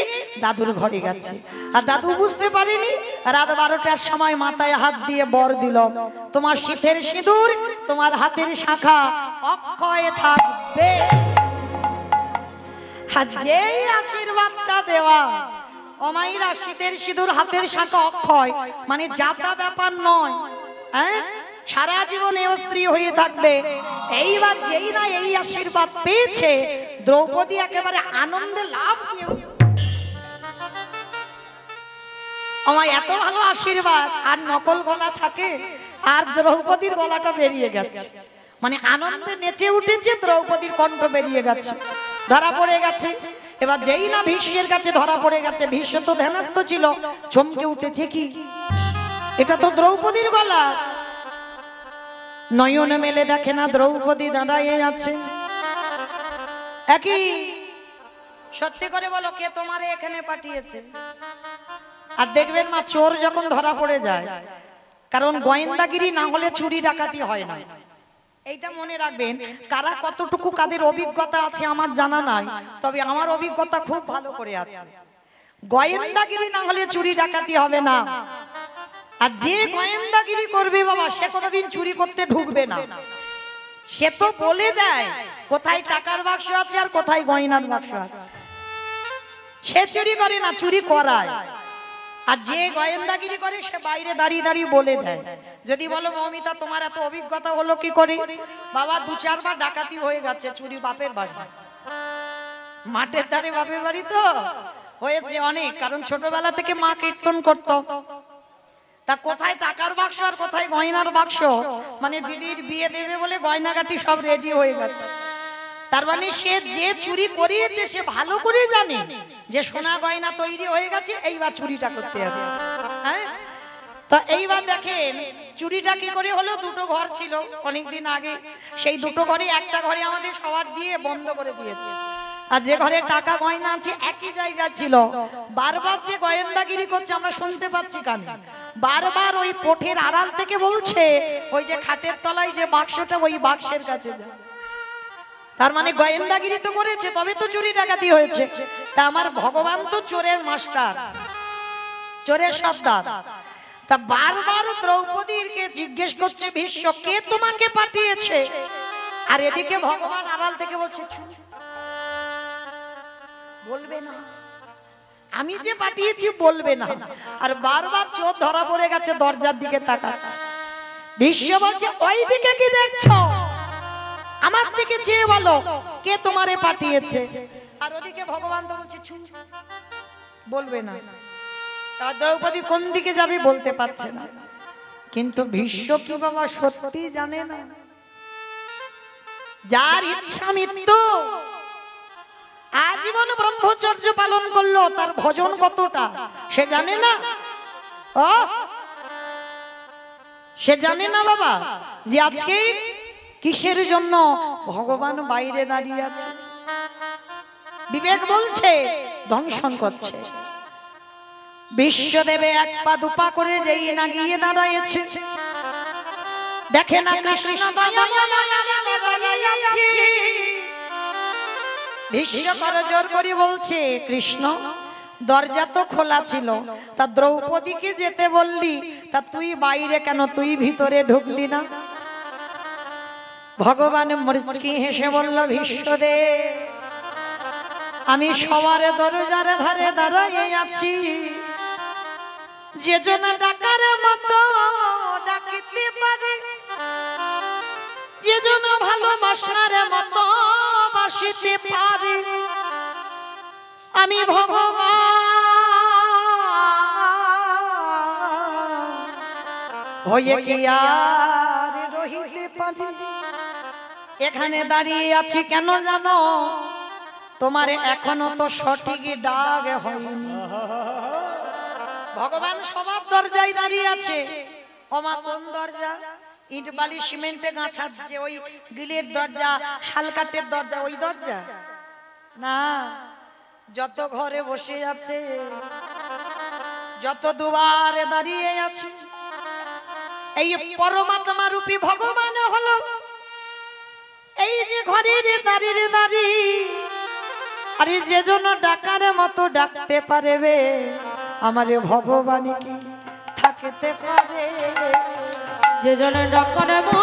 দাদুর ঘরে গেছে। আর দাদু বুঝতে পারেনি, রাত 12টার সময় মাথায় হাত দিয়ে বর দিল, তোমার শীতের সিঁদুর, তোমার হাতের শাখা অক্ষয় থাকবে। আর যেই আশীর্বাদটা দেওয়া, অমাইরা শীতের সিঁদুর হাতের শাখা অক্ষয় মানে যাতা ব্যাপার নয়, হ্যাঁ সারা জীবন এ স্ত্রী হয়ে থাকবে। এইবার যেই না এই আশীর্বাদ পেয়েছে, দ্রৌপদী একেবারে আনন্দে লাভ দিয়ে, আমার এত ভালো আশীর্বাদ, আর নকল গলা থাকে, আর দ্রৌপদীর গলাটা বেরিয়ে গেছে, মানে আনন্দে নেচে উঠেছে, দ্রৌপদীর কণ্ঠ বেরিয়ে গেছে, ধরা পড়ে গেছে। এবার যেই না ভীষ্মের কাছে ধরা পড়ে গেছে, ভীষ্ম তো ধ্যানস্থ ছিল, চমকে উঠেছে, কি এটা তো দ্রৌপদীর গলা। নয়ন মেলে দেখে না দ্রৌপদী দাঁড়াইয়ে আছে। একই সত্যি করে বলো, কে তোমারে এখানে পাঠিয়েছে? আর দেখবেন মা, চোর যখন ধরা পড়ে যায়, কারণ গোয়েন্দাগিরি না হলে চুরি ডাকাতি হয় না, এইটা মনে রাখবেন। কারা কতটুকু কাদের অভিজ্ঞতা আছে আমার জানা নাই, তবে আমার অভিজ্ঞতা খুব ভালো করে আছে। গোয়েন্দাগিরি না হলে চুরি ডাকাতি হবে না। আর যে গোয়েন্দাগিরি করবে বাবা, সে কোনোদিন চুরি করতে ঢুকবে না। সে তো বলে দেয় কোথায় টাকার বাক্স আছে আর কোথায় গয়নার বাক্স আছে। সে চুরি করে না, চুরি করায়। আর যে গোয়েন্দাগিরি করে সে বাইরে দাঁড়িয়ে দাঁড়িয়ে বলে দেয়। যদি বলো মৌমিতা তোমার এত অভিজ্ঞতা হলো কি করে? বাবা 2-4 বার ডাকাতি হয়ে গেছে, চুরি বাপের বাড়ি, মাঠের ধারে বাপের বাড়ি তো হয়েছে অনেক। কারণ ছোটবেলা থেকে মা কীর্তন করতো, তা কোথায় টাকার বাক্স আর কোথায় গয়নার বাক্স, মানে দিদির বিয়ে দেবে বলে গয়নাগাটি সব রেডি হয়ে গেছে। তার মানে সে যে চুরি করিয়েছে সে ভালো করে জানে যে সোনা গয়না তৈরি হয়ে গেছে, এইবার চুরিটা করতে হবে। হ্যাঁ, তো এইবার দেখেন চুরিটা কি করে হলো। 2টো ঘর ছিল অনেকদিন আগে, সেই 2টো ঘরে একটা ঘরে আমাদের সবার দিয়ে বন্ধ করে দিয়েছে, আর যে ঘরে টাকা গয়না আছে একই জায়গা ছিল। বারবার যে গোয়েন্দাগিরি করছে আমরা শুনতে পাচ্ছি কানে, বারবার ওই পোঠের আড়াল থেকে বলছে ওই যে খাটের তলায় যে বাক্সটা, ওই বাক্সের কাছে যা। তার মানে গোয়েন্দাগিরি তো করেছে, তবে তো চুরি ডাকাতি হয়েছে। তা আমার ভগবান তো চোরের মাস্টার, চোরের সর্দার। তা বারবার দ্রৌপদীকে জিজ্ঞেস করছে ভীষ্ম, কে তোমাকে পাঠিয়েছে? আর এদিকে ভগবান আড়াল থেকে বলছে বলবে না। আমি যে পাঠিয়েছি বলবে না, আর বারবার চোখ ধরা পড়ে গেছে, দরজার দিকে তাকাচ্ছে। ভীষ্ম বলছে ওই দিকে কি দেখছো, আমার দিকে চেয়ে বলো কে তোমারে পাঠিয়েছে। আর ওদিকে ভগবান তো বলছে চুপ, বলবে না। তার দ্রৌপদী কোন দিকে যাবে বলতে পারছে না, কিন্তু ভীষ্ম কি বাবা সত্যি জানে না? যার ইচ্ছা মৃত্যু, আজীবন ব্রহ্মচর্য পালন করলো, তার ভজন কতটা সে জানে না? ও সে জানে না বাবা যে আজকে কিসের জন্য ভগবান বাইরে দাঁড়িয়ে আছে। বিবেক বলছে দংশন করছে। বিশ্বদেবে এক পা দুপা করে যেই না গিয়ে দাঁড়াইছে, দেখে না কৃষ্ণ ভীষ্ম করজোর করে বলছে কৃষ্ণ দরজা তো খোলা ছিল, তা দ্রৌপদীকে যেতে বললি, তা তুই বাইরে কেন, তুই ভিতরে ঢুকলি না? ভগবান মুচকি হেসে বলল ভীষ্মদেব আমি সবার দরজার ধারে দাঁড়াইয়ে আছি, যে জন ডাকার মতো ডাকিতে পারে, যে জন ভালোবাসার মতো বাসিতে পারে, আমি ভগবান হয়ে কি আর রহিতে পারি? এখানে দাঁড়িয়ে আছি কেন জানো? তোমার এখনো তো সঠিক ডাক হয়নি। ভগবান সবার দরজায় দাঁড়িয়ে আছে। ওমা কোন দরজা? ইট বালি সিমেন্টে গাঁথা যে ওই গিলের দরজা, শালকাঠের দরজা, ওই দরজা না। যত ঘরে বসে আছে, যত দুয়ারে দাঁড়িয়ে আছে, এই পরমাত্মা রূপী ভগবান হলো এই যে ঘরের দাঁড়িয়ে দাঁড়িয়ে। আরে যে জন ডাকার মতো ডাকতে পারবে, আমার ভগবান কি থাকতে পারে? যে জন ডাকার মতো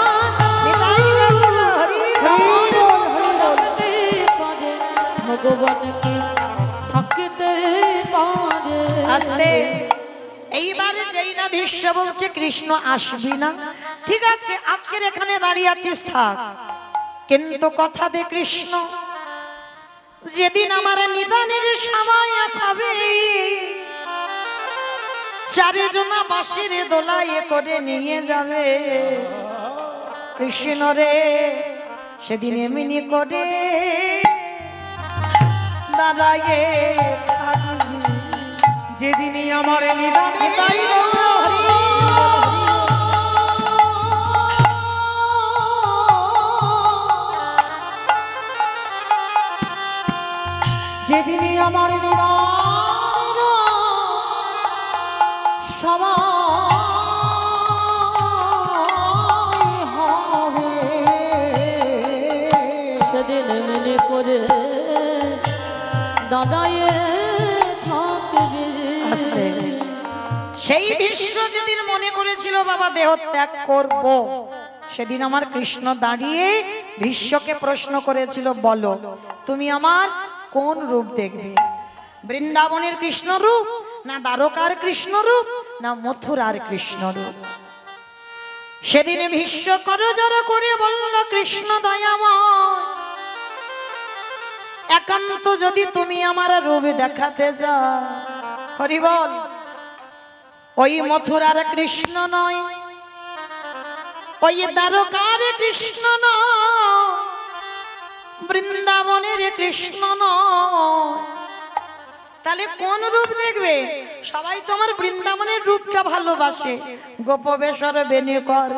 ভগবান কি থাকতে পারে? আস্তে এইবার যেই না ভীষ্ম বলছে কৃষ্ণ আসবি না, ঠিক আছে আজকের এখানে দাঁড়িয়ে আছিস থাক, কিন্তু কথা দে কৃষ্ণ যেদিন আমার নিদানের সময় হবে, চারিজনা বাঁশির দোলায় করে নিয়ে যাবে কৃষ্ণ রে, সেদিন এমনি করে দাঁড়ায়ে থাকবি, যেদিনই আমার নিদান যেদিনই আমার নিদান সময় হবে, সেদিন এমনি করে দাঁড়ায়ে থাকবে। সেই ভীষ্ম যেদিন মনে করেছিল বাবা দেহ ত্যাগ করব, সেদিন আমার কৃষ্ণ দাঁড়িয়ে ভীষ্মকে প্রশ্ন করেছিল বলো তুমি আমার কোন রূপ দেখবে? বৃন্দাবনের কৃষ্ণ রূপ, না দ্বারকার কৃষ্ণ রূপ, না মথুরার কৃষ্ণ রূপ? সেদিন ভীষ্ম করজোড় করে বলল কৃষ্ণ দয়াময়, একান্ত যদি তুমি আমার রূপ দেখাতে যাও, হরি বল, ওই মথুরার কৃষ্ণ নয়, ওই দ্বারকার কৃষ্ণ নয়, বৃন্দাবনের কৃষ্ণ নয়, তাহলে কোন রূপ দেখবে? সবাই তোমার বৃন্দাবনের রূপটা ভালোবাসে, গোপবেশর বেণীকর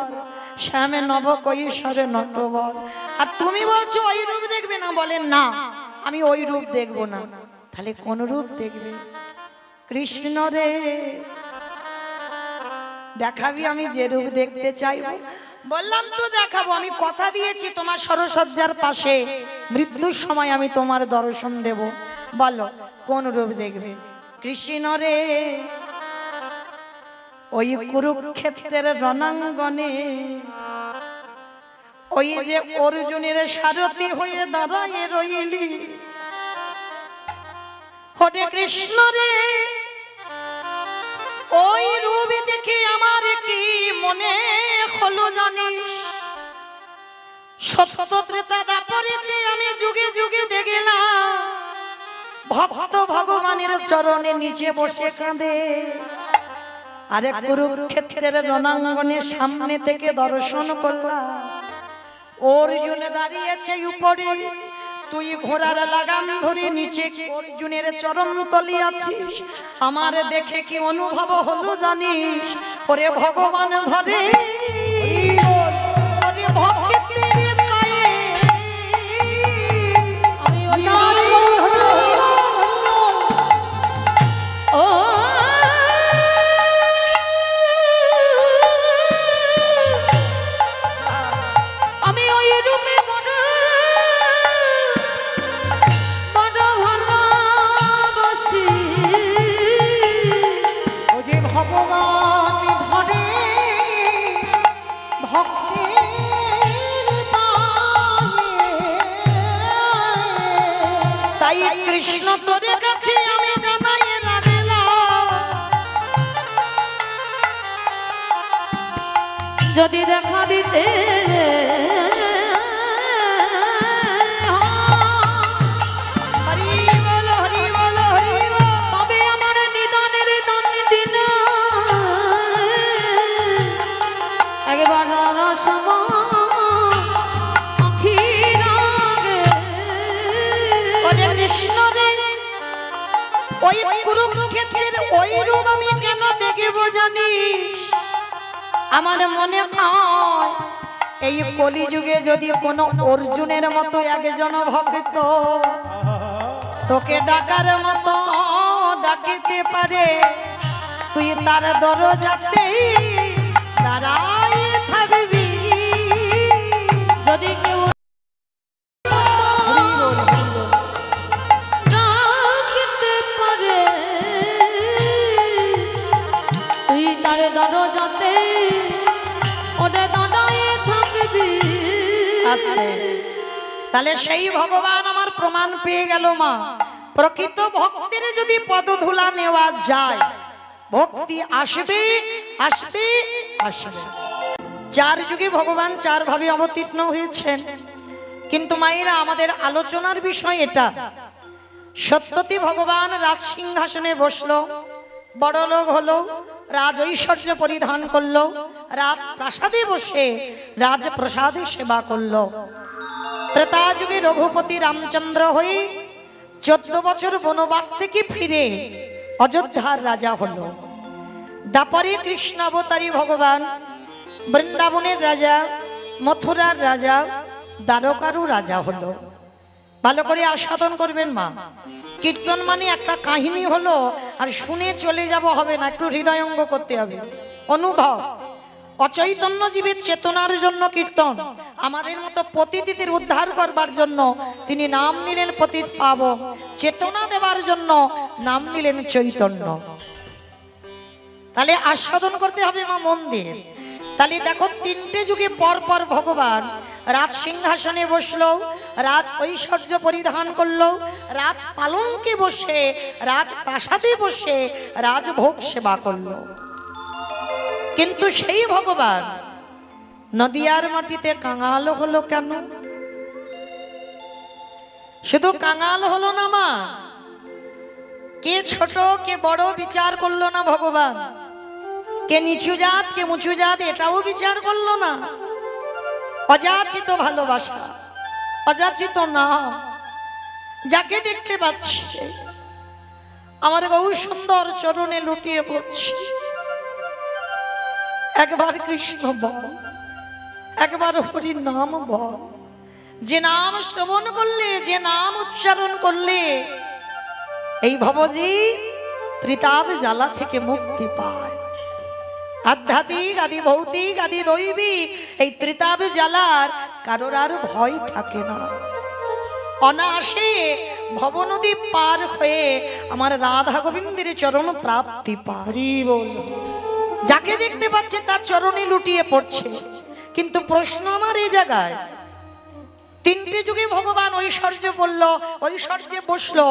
শ্যামে নব কৈশোরে নটবর, আর তুমি বলছো ওই রূপ দেখবে না। বলেন না আমি ওই রূপ দেখবো না, তাহলে কোন রূপ দেখবে? কৃষ্ণ রে দেখাবি আমি যে রূপ দেখতে চাইবো। বললাম তো দেখাবো, আমি কথা দিয়েছি তোমার সরসজ্জার পাশে মৃত্যুর সময় আমি তোমার দর্শন দেব। বলো কোন রূপ দেখবে? কৃষ্ণ রে ওই কুরুক্ষেত্রের রণাঙ্গনে ওই যে অর্জুনের সারথি হয়ে দাঁড়ায় রইলি, হরে কৃষ্ণ রে, ওই রূপ দেখে আমার কি মনে হলো জানিস, সত্য ত্রেতা দাপরেতে আমি যুগে যুগে দেখলাম ভক্ত ভগবানের চরণে নিচে বসে কাঁদে। আরে কুরুক্ষেত্রের রণাঙ্গনের সামনে থেকে দর্শন করলাম অর্জুন দাঁড়িয়েছে উপরে, তুই ঘোড়ার লাগাম ধরে নিচে অর্জুনের চরণ তলি আছিস। আমার দেখে কি অনুভব হলো জানিস, ওরে ভগবান ধরে ওরে ভক্তের পায়ে আমি ওই ও আমি ওই রূপে বড় ভালোবাসি। ও যে ভগবান ধরে ভক্তের পায়ে। তাই কৃষ্ণ তোর কাছে আমি জানাই লাগলাম, যদি দেখা দিতে হরি বল হরি বল হরি বল। তবে আমার নিদানের দান দিন একবার রসম আখির আগে। ওরে কৃষ্ণ রে, ওই কুরুক্ষেত্রের ওই রূপ আমি কেন দেখব জানিস, আমার মনে হয় এই কলিযুগে যদি কোনো অর্জুনের মতো একজন ভক্ত তোকে ডাকার মতো ডাকিতে পারে, তুই তার দরজাতে দাঁড়াই থাকবি। যদি কেউ রাখতে পারে, তুই তার দরজাতে ওটা দাঁড়ায় থাকবি। আস্তে। তাহলে সেই ভগবান আমার প্রমাণ পেয়ে গেল মা, প্রকৃত ভক্তের যদি পদধূলা নেওয়া যায় ভক্তি আসবে আসবে আসবে। চার যুগে ভগবান চার ভাবে অবতীর্ণ হয়েছেন, কিন্তু মায়েরা আমাদের আলোচনার বিষয় এটা। সত্যতি ভগবান রাজ সিংহাসনে বসলো, বড় লোক হলো, রাজ ঐশ্বর্য পরিধান করলো, রাজ প্রাসাদে বসে রাজ প্রসাদে সেবা করলো। ত্রেতা যুগে রঘুপতি রামচন্দ্র হয়ে 14 বছর বনবাস থেকে ফিরে অযোধ্যার রাজা হলো। দাপরে কৃষ্ণ অবতারী ভগবান বৃন্দাবনের রাজা, মথুরার রাজা, দ্বারকারও রাজা হলো। ভালো করে আস্বাদন করবেন মা। কীর্তন মানে একটা কাহিনী হলো, আর শুনে চলে যাব হবে না, একটু হৃদয়ঙ্গ করতে হবে, অনুভব। অচৈতন্য জীবের চেতনার জন্য কীর্তন, আমাদের মতো পতিতদের উদ্ধার করবার জন্য তিনি নাম নিলেন পতিত পাবন, চেতনা দেবার জন্য নাম নিলেন চৈতন্য। তাহলে আস্বাদন করতে হবে মা মন দিয়ে। তাহলে দেখো তিনটে যুগে পর পর ভগবান রাজ সিংহাসনে বসলো, রাজ ঐশ্বর্য পরিধান করলো, রাজ পালঙ্কে বসে, রাজ প্রাসাদে বসে রাজভোগ সেবা করলো। কিন্তু সেই ভগবান নদিয়ার মাটিতে কাঙাল হলো কেন? শুধু কাঙাল হলো না মা, কে ছোট কে বড় বিচার করলো না ভগবান, কে নিচু জাত কে উঁচু জাত এটাও বিচার করলো না। অযাচিত ভালোবাসা, অযাচিত না, যাকে দেখতে পাচ্ছি আমার বহু সুন্দর চরণে লুটিয়ে পড়ছি, একবার কৃষ্ণ বল, একবার হরি নাম বল। যে নাম শ্রবণ করলে, যে নাম উচ্চারণ করলে এই ভবজি ত্রিতাপ জ্বালা থেকে মুক্তি পায়। আধ্যাত্মিক আদি ভৌতিক আদি দৈবিক এই ত্রিতাপ জ্বালার কারোর আর ভয় থাকে না। অনায়াসে ভবনদী পার হয়ে আমার রাধা গোবিন্দের চরণ প্রাপ্তি পায়। হরি বল। যাকে দেখতে পাচ্ছে তার চরণে লুটিয়ে পড়ছে। কিন্তু প্রশ্ন আমার এই জায়গায়, তিনটে যুগে ভগবান ঐশ্বর্য বলল, ঐশ্বর্যে বসলো,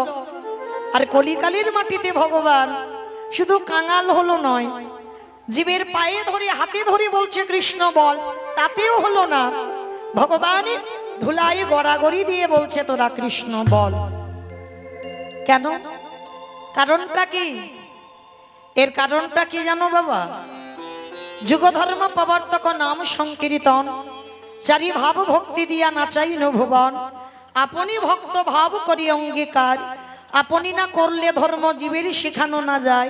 আর কলিকালের মাটিতে ভগবান শুধু কাঙাল হলো নয়, জীবের পায়ে ধরে হাতে ধরে বলছে কৃষ্ণ বল, তাতেও হলো না। ভগবান ধুলায় গড়াগড়ি দিয়ে বলছে তোরা কৃষ্ণ বল। কেন? কারণটা কি? এর কারণটা কি জানো বাবা? যুগ ধর্ম প্রবর্তক নাম সংকীর্তন, চারি ভাব ভক্তি দিয়া নাচাই ভুবন। আপনি ভক্ত ভাব করি অঙ্গীকার, আপনি না করলে ধর্ম জীবের শিখানো না যায়,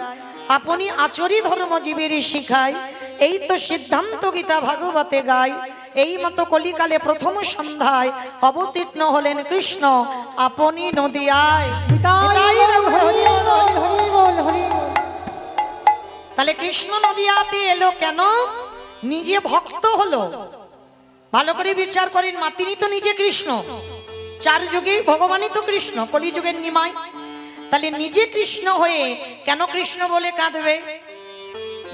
আপনি আচরি ধর্ম জীবের শিখায়। এই তো সিদ্ধান্ত গীতা ভাগবতে গায়। এই মতো কলিকালে প্রথম সন্ধ্যায় অবতীর্ণ হলেন কৃষ্ণ আপনি নদিয়ায়। তাহলে কৃষ্ণ নদিয়াতে এলো কেন? নিজে ভক্ত হলো। ভালো করে বিচার করেন, মা তিনি তো নিজে কৃষ্ণ, চার যুগে ভগবানই তো কৃষ্ণ, কলিযুগের নিমাই। তাহলে নিজে কৃষ্ণ হয়ে কেন কৃষ্ণ বলে কাঁদবে?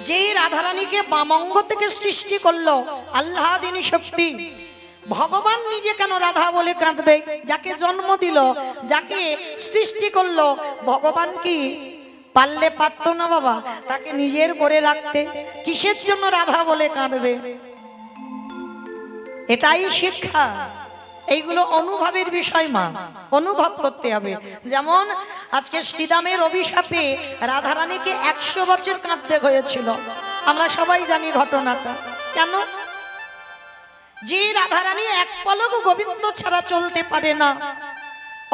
যে রাধারানীকে বামঙ্গ থেকে সৃষ্টি করলো আল্লাদিনী শক্তি, ভগবান নিজে কেন রাধা বলে কাঁদবে? যাকে জন্ম দিল, যাকে সৃষ্টি করলো, ভগবান কি পারলে পারত না বাবা তাকে নিজের করে রাখতে? কিসের জন্য রাধা বলে কাঁদবে? এটাই শিক্ষা। এইগুলো অনুভবের বিষয় মা, অনুভব করতে হবে। যেমন আজকে শ্রীরামের অভিশাপে রাধারানীকে 100 বছর কাঁদতে হয়েছিল, আমরা সবাই জানি ঘটনাটা। কেন? যে রাধারানী এক পলক গোবিন্দ ছাড়া চলতে পারে না,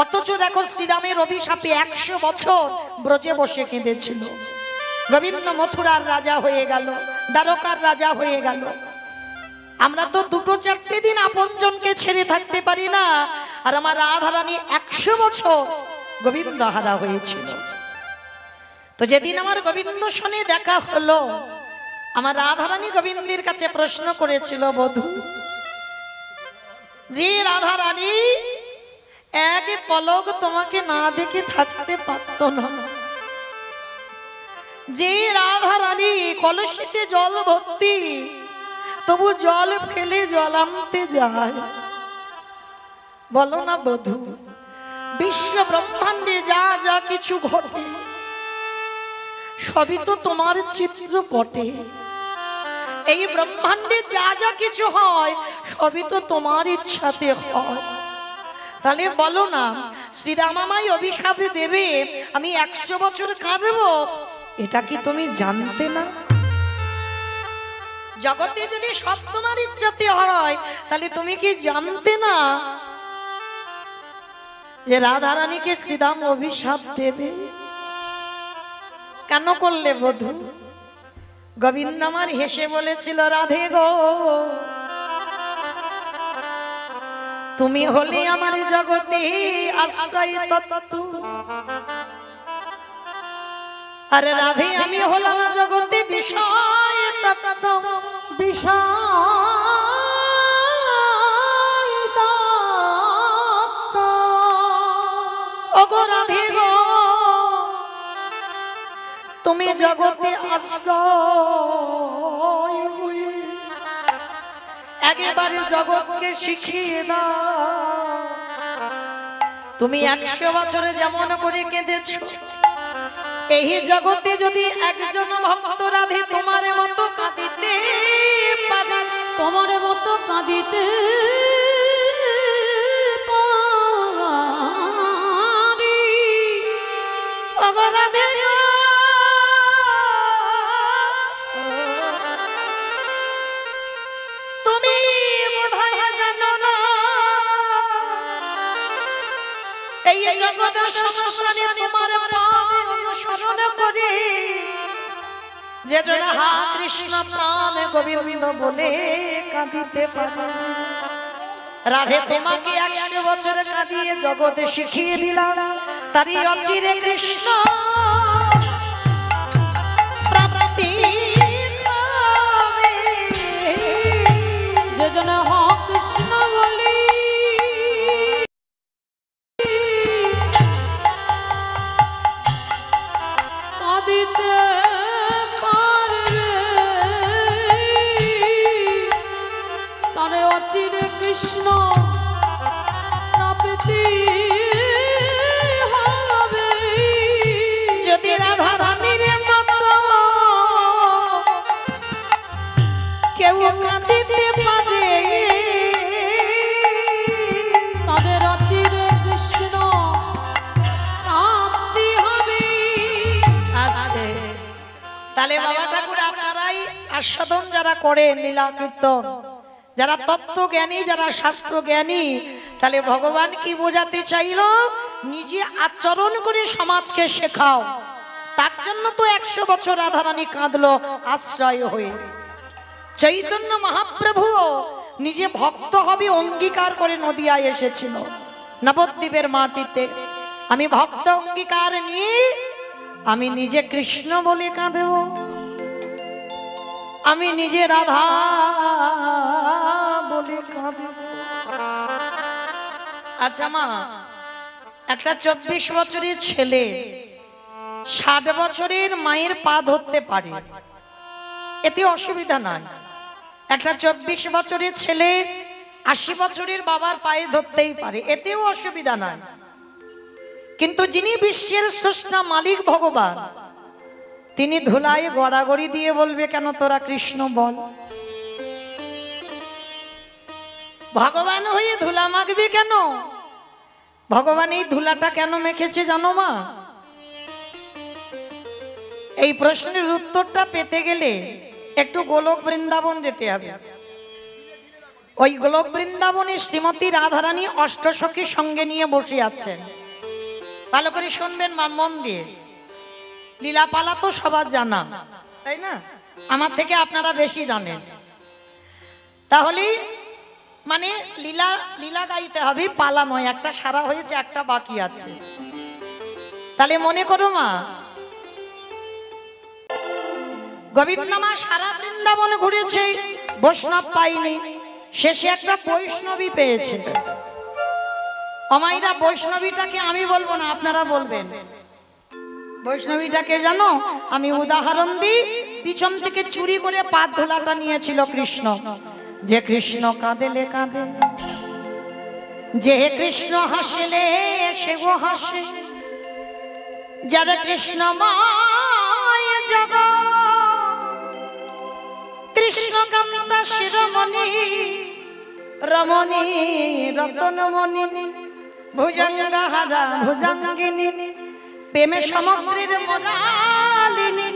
অথচ দেখো শ্রীরামের অভিশাপে 100 বছর ব্রজে বসে কেঁদেছিল। গোবিন্দ মথুরার রাজা হয়ে গেল, দ্বারকার রাজা হয়ে গেল। আমরা তো 2-4 দিন আপনজনকে ছেড়ে থাকতে পারি না, আর আমার রাধারানী 100 বছর গোবিন্দ হারা হয়েছিল। তো যেদিন আমার গোবিন্দ সনে দেখা হলো, আমার রাধারানী গোবিন্দের কাছে প্রশ্ন করেছিল, বধূ যে রাধারানী এক পলক তোমাকে না দেখে থাকতে পারত না, যে রাধারানী কলসিতে জল ভর্তি তবু জল ফেলে জল আনতে যায়, বলো না বধূ বিশ্ব ব্রহ্মাণ্ডে যা যা কিছু ঘটে সবই তো তোমার চিত্রপটে। এই ব্রহ্মাণ্ডে যা যা কিছু হয় সবই তো তোমার ইচ্ছাতে হয়। তাহলে বলো না শ্রীরাম আমায় অভিশাপ দেবে, আমি 100 বছর কাঁদবো, এটা কি তুমি জানতে না? জগতে যদি সব তোমার ইচ্ছাতে হয় তাহলে তুমি কি জানতে না যে রাধারানীকে শ্রীরাম অভিশাপ দেবে? কেন করলে বধূ? গোবিন্দ আমার হেসে বলেছিল, রাধে গো তুমি হলে আমার জগতে আশ্রয় তত্ত্ব, আরে রাধে আমি হলাম জগতে বিষয় তত্ত্ব। ওগো রাধে গো তুমি জগতে আশ্রয়, একেবারে জগৎকে শিখিয়ে দাও। তুমি 100 বছরে যেমন করে কেঁদেছো, এই জগতে যদি একজন ভক্ত রাধে তোমার মতো কাঁদিতে পারে, তোমার মতো কাঁদিতে পারি, ওগো রাধে গো তুমি বোধহয় জানো না এই জগতের সংসারে তোমার পাদ অনুসরণ করে যে জন হা কৃষ্ণ প্রাণ গোবিন্দ বলে কাঁদিতে পারে। রাধে তোমাকে 100 বছর কাঁদিয়ে জগতে শিখিয়ে দিলাম, তারই অচিরে কৃষ্ণ প্রাপ্তি হবে। যে জন হা কৃষ্ণ বলি কাঁদিতে পারবে, তারে অচিরে কৃষ্ণ প্রাপ্তি হবে। কেউ কাঁদিতে পারে, তাদের অচিরে কৃষ্ণ প্রাপ্তি হবে। আস্তে তাহলে বাবা ঠাকুর আপনারাই আস্বাদন যারা করেন লীলা কীর্তন, যারা তত্ত্ব জ্ঞানী, যারা শাস্ত্র জ্ঞানী, তাহলে ভগবান কি বোঝাতে চাইলো? নিজে আচরণ করে সমাজকে শেখাও। তার জন্য তো 100 বছর রাধারানী কাঁদলো আশ্রয় হয়ে। চৈতন্য মহাপ্রভু নিজে ভক্ত হবে অঙ্গীকার করে নদিয়ায় এসেছিল নবদ্বীপের মাটিতে। আমি ভক্ত অঙ্গীকার নিয়ে আমি নিজে কৃষ্ণ বলে কাঁদেব, আমি নিজে রাধা বলে কাঁদেব। আচ্ছা মা, একটা 24 বছরের ছেলে 60 বছরের মায়ের পা ধরতে পারে, এতে অসুবিধা নাই। একটা 24 বছরের ছেলে 80 বছরের বাবার পায়ে ধরতেই পারে, এতেও অসুবিধা নাই। কিন্তু যিনি বিশ্বের স্রষ্টা মালিক ভগবান, তিনি ধুলায় গড়াগড়ি দিয়ে বলবে কেন তোরা কৃষ্ণ বল? ভগবান হয়ে ধুলা মাখবে কেন? ভগবান এই ধুলাটা কেন মেখেছে জানো মা? এই প্রশ্নের উত্তরটা পেতে গেলে একটু গোলক বৃন্দাবন যেতে হবে। ওই গোলক বৃন্দাবনে শ্রীমতী রাধারানী অষ্টসখীর সঙ্গে নিয়ে বসে আছেন। ভালো করে শুনবেন মা, মন দিয়ে। লীলাপালা তো সবার জানা, তাই না? আমার থেকে আপনারা বেশি জানেন। তাহলে মানে লীলা লীলা গাইতে হবে, পালা নয়। একটা সারা হয়েছে, একটা বাকি আছে। তাহলে মনে করো মা, গোবিন্দ মা সারা বৃন্দাবন ঘুরেছে, বৈষ্ণব পাইনি, শেষে একটা বৈষ্ণবী পেয়েছে। অমাইরা বৈষ্ণবীটাকে আমি বলবো না, আপনারা বলবেন। বৈষ্ণবীটাকে জানো? আমি উদাহরণ দিই। পিছন থেকে চুরি করে পাত ধুলাটা নিয়েছিল কৃষ্ণ। যে কৃষ্ণ কাঁদেলে কাঁদে, যে কৃষ্ণ হাসলে সে গো হাসে, যারা কৃষ্ণময় জগৎ, কৃষ্ণ কান্তা শিরোমণি রমণী রতনমণি, ভুজঙ্গহারা ভুজঙ্গিনী, প্রেমে সমগ্রের মোরালিনী,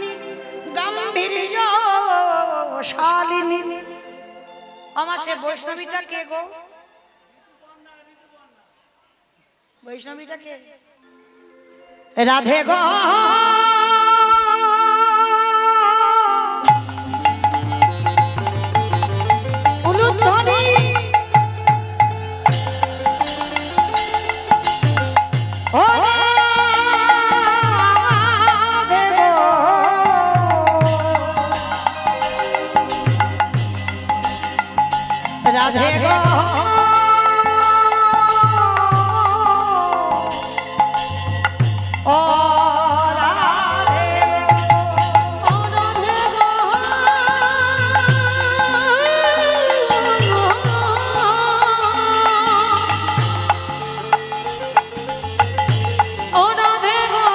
গাম্ভীর্য শালিনী। আমার সে বৈষ্ণবীটা কে গো? বৈষ্ণবীটা কে? রাধে গো উলুধ্বনি, ও রাধে গো, রাধে গো ও রাধে গো, ও রাধে গো, ও রাধে গো,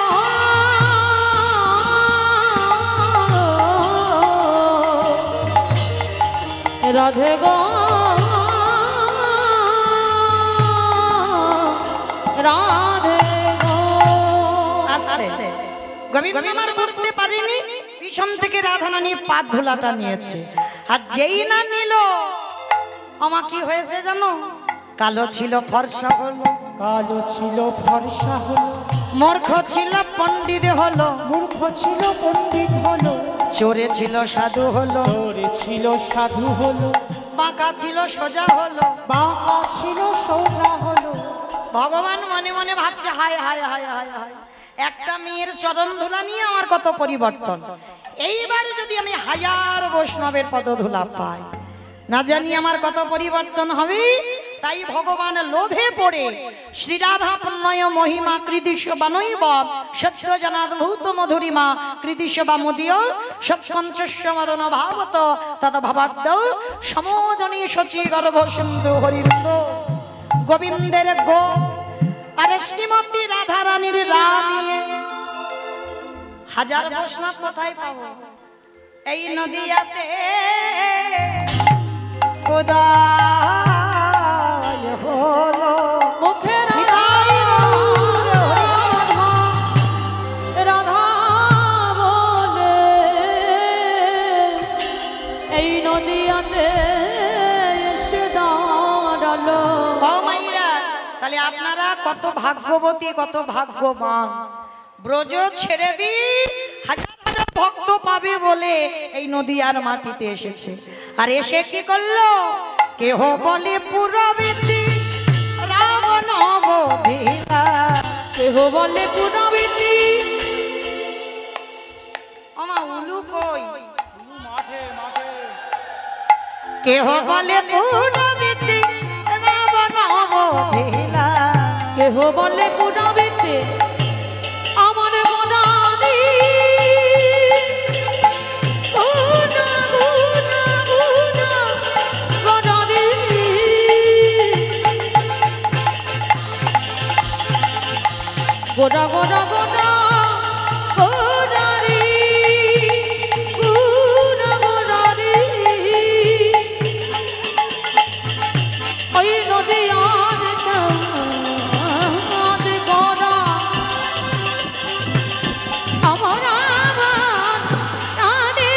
রাধে গো, রাধে গো। আস্তে গোবিন্দ আমার বুঝতে পারিনি, পিছন থেকে রাধারানী পাত ধুলাটা নিয়েছে। আর যেই না নিল, আমার কি হয়েছে জানো? কালো ছিল ফর্সা হলো, কালো ছিল ফর্সা হলো, মূর্খ ছিল পণ্ডিত হলো, মূর্খ ছিল পণ্ডিত হলো, চোরে ছিল সাধু হলো, চোরে ছিল সাধু হলো, বাঁকা ছিল সোজা হলো। বাঁকা ছিল সোজা হলো। ভগবান মনে মনে ভাবছে হায় হায় হায় হায় হায়, একটা মেয়ের চরণ ধুলা নিয়ে আমার কত পরিবর্তন। এইবার যদি আমি 1000 বৈষ্ণবের পদধুলা পাই, না জানি আমার কত পরিবর্তন হবে। তাই ভগবান লোভে পড়ে শ্রীরাধা পুণ্যয় মহিমা কৃদিশ বানৈব সত্য জনাদ্ভূত মধুরিমা কৃদিশ বা মদীয় সৎকঞ্চস্য মদন ভাবত তদ ভাবাদ্য সমজনী শচী গর্ভ সিন্ধু হরিন্দ গোবিন্দের গো। আরে শ্রীমতী রাধারানীর রানী 1000 বৈষ্ণব কোথায় পাবো? এই নদিয়াতে হাতে এসে দাঁড়ালো। ও মাইরা, তাহলে আপনারা কত ভাগ্যবতী, কত ভাগ্যবান। ব্রজ ছেড়ে দি হাজার হাজার ভক্ত পাবে বলে এই নদীয়ার মাটিতে এসেছে। আর এসে কি করলো? কেহ বলে পুরবেতি রাবণ বধিলা। কেহ বলে পুনবিতি। আমা উলু কই? কেহ বলে পুরবেতি রাবণ বধিলা। কেহ বলে পুনবিতি আমার গোনানি। গুনা গুনা গুনা গোনানি। গোনা গোনা গোনা গোনানি। গুনা গোনানি। ওই নদীয়ার চাঁদ গোনা আমার আমার টানে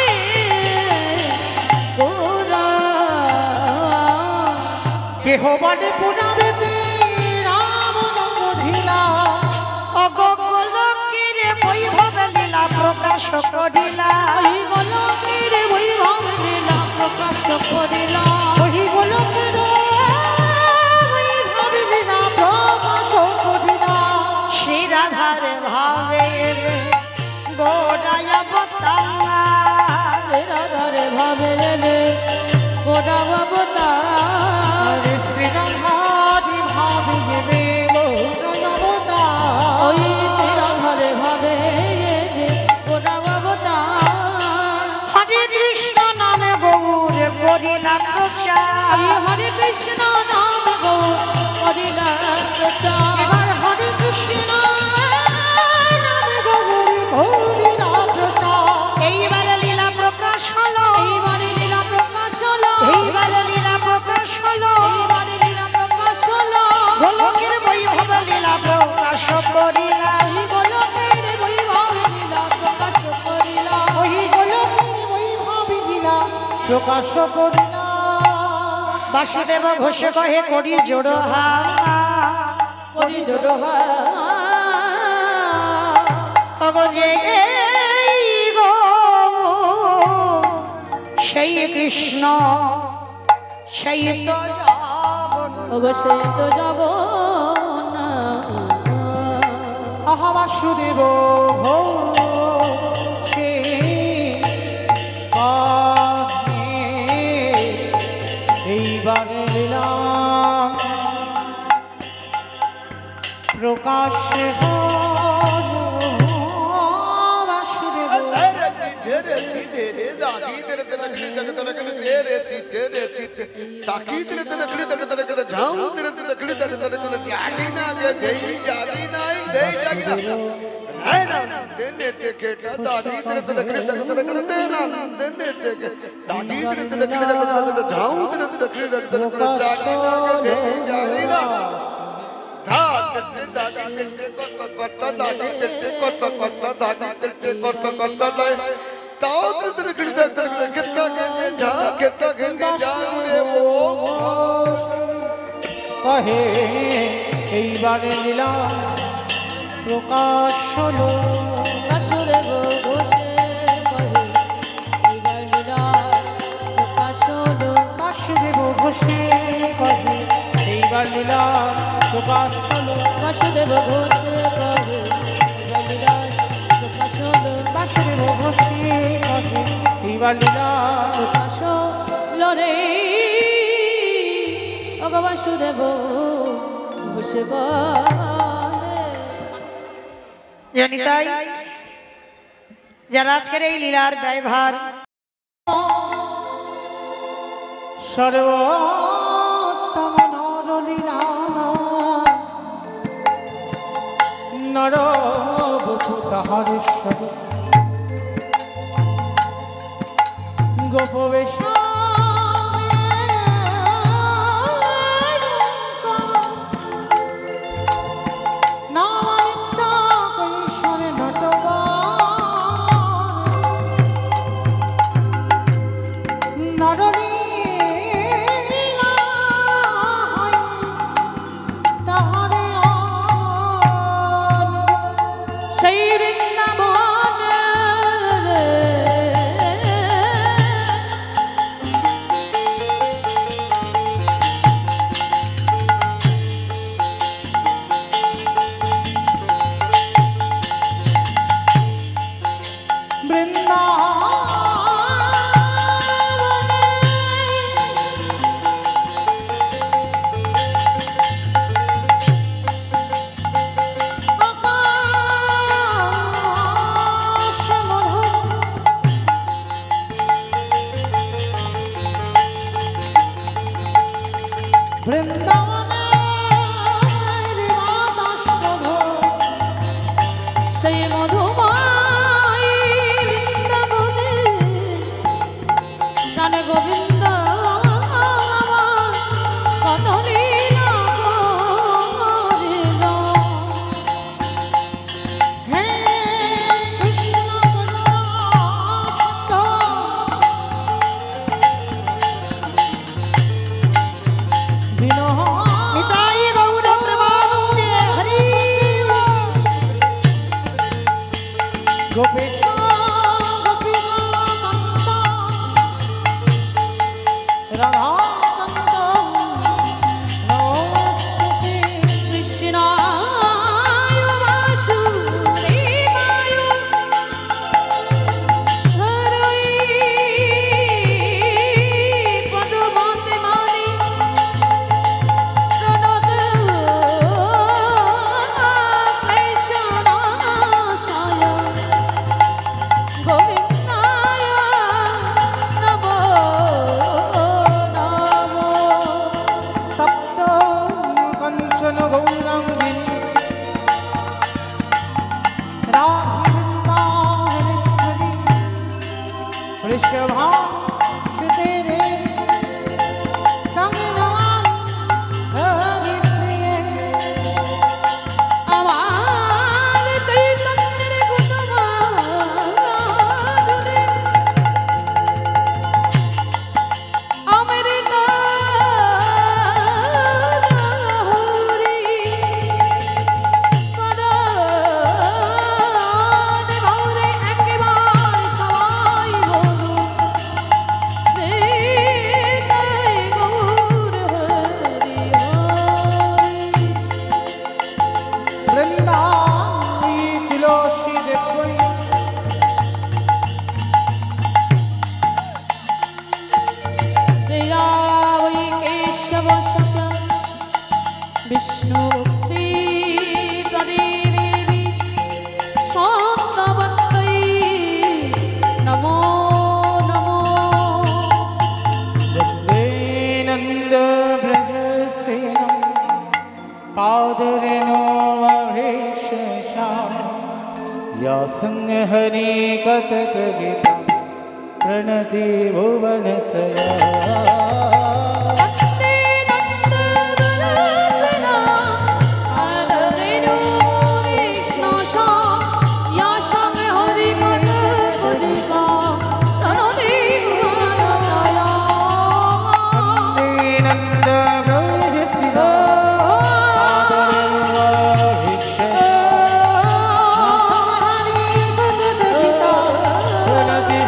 গোনা। কেহ বলে পুনবেতে রাবণ বধিলা। অগোলোকের বৈভব লীলা প্রকাশ করিলা। ওই গোলকের বৈভব লীলা প্রকাশ করিলা। ওই গোলকের বৈভব লীলা প্রকাশ করিলা। শ্রী রাধার ভাবে গোড়ায় অবতার। রাধারে ভাবে রে গোটা অবতার। শ্রীরাধারি ভাবে দেবে অবতার। ওই রাধারে ভাবে রে গোটা অবতার। হরে কৃষ্ণ নামে গৌর করিলা প্রচার। ওই হরে কৃষ্ণ নাম গৌর করিলা প্রচার। এবার হরে কৃষ্ণ নামে গৌরী করিলা প্রচার। এইবারে লীলা প্রকাশ হলো। এইবারে লীলা প্রকাশ হলো। এইবারে লীলা প্রকাশ হলো। এইবারে লীলা প্রকাশ হলো। গোলকের বৈভব লীলা প্রকাশ করিলা। ওই গোলকের বৈভব লীলা প্রকাশ করিলা। ওই গোলকের বৈভব লীলা প্রকাশ করিলা। বাসুদেব ঘোষ কহে করি জোড় হা। করি জোড় অগো যে এই গো সেই কৃষ্ণ সেই তো জগন্নাথ। অবশ্যই তো জগন্নাথ। আহা বাসুদেব ঘোষে কাহে এইবারে লীলা প্রকাশ হলো। বাসুদেব কহে এইবারে লীলা প্রকাশ হলো। বাসুদেব ঘোষে কহে এইবার লীলা প্রকাশ হলো। বাসুদেব ঘোষে কহে এইবার লীলা প্রকাশ হলো। বাসুদেব ঘোষে কহে এইবার লীলা প্রকাশ হলো। বাসুদেব ঘোষে কহে এইবার লীলা প্রকাশ হলো রে। ওগো বাসুদেব ঘোষে বলে। জানি তাই যারা আজকের এই লীলার ব্যয়ভার সর্বোত্তম নরলীলা নরবধূ তাহার স্বরূপ গোপবেশ নরনী বৃন্দাবনের বাতাস মধুর, সেই মধুময় বৃন্দাবনে জানে গোবিন্দ আমার কত লীলা করিল। হে কৃষ্ণ করুণাসিন্ধু, বিনয় নিতাই গৌর প্রেমানন্দে হরি গোপেশ গোপীকান্ত রাধাকান্ত নমস্তুতে। কৃষ্ণায় বাসুদেবায় হরৈ পদমতে মানি প্রণত ক্লেশনাশায় গোবিন্দায় নমো নমো। সপ্ত কাঞ্চন গৌরাঙ্গিনী রাধিবৃন্দাবনেশ্বরী বৃষভানুসুতে দেবী তং নমামি হরিপ্রিয়ে। আমার চৈতন্যের গুণমাধুরী অমৃত হরি পরাণ ভরে একবার সবাই বলুন নিতাই গৌর হরি হরি। বৃন্দাবনী তুলসী দেবী প্রিয়া ওই কেশব সচা বিষ্ণু ভক্তি প্রদেবী সন্তবন্তৈ নমো নমো। নন্দ ব্রজ শ্রীরাম पादरेणोमभीक्षसा या संग हरि कथक गीता प्रणति भुवनत्रया। वन्दे नन्दनवरदना आदरेणो विष्णुशा या संग हरि कथक गीता प्रणति भुवनत्रया। नंद ब्रज श्रीराम प्रणति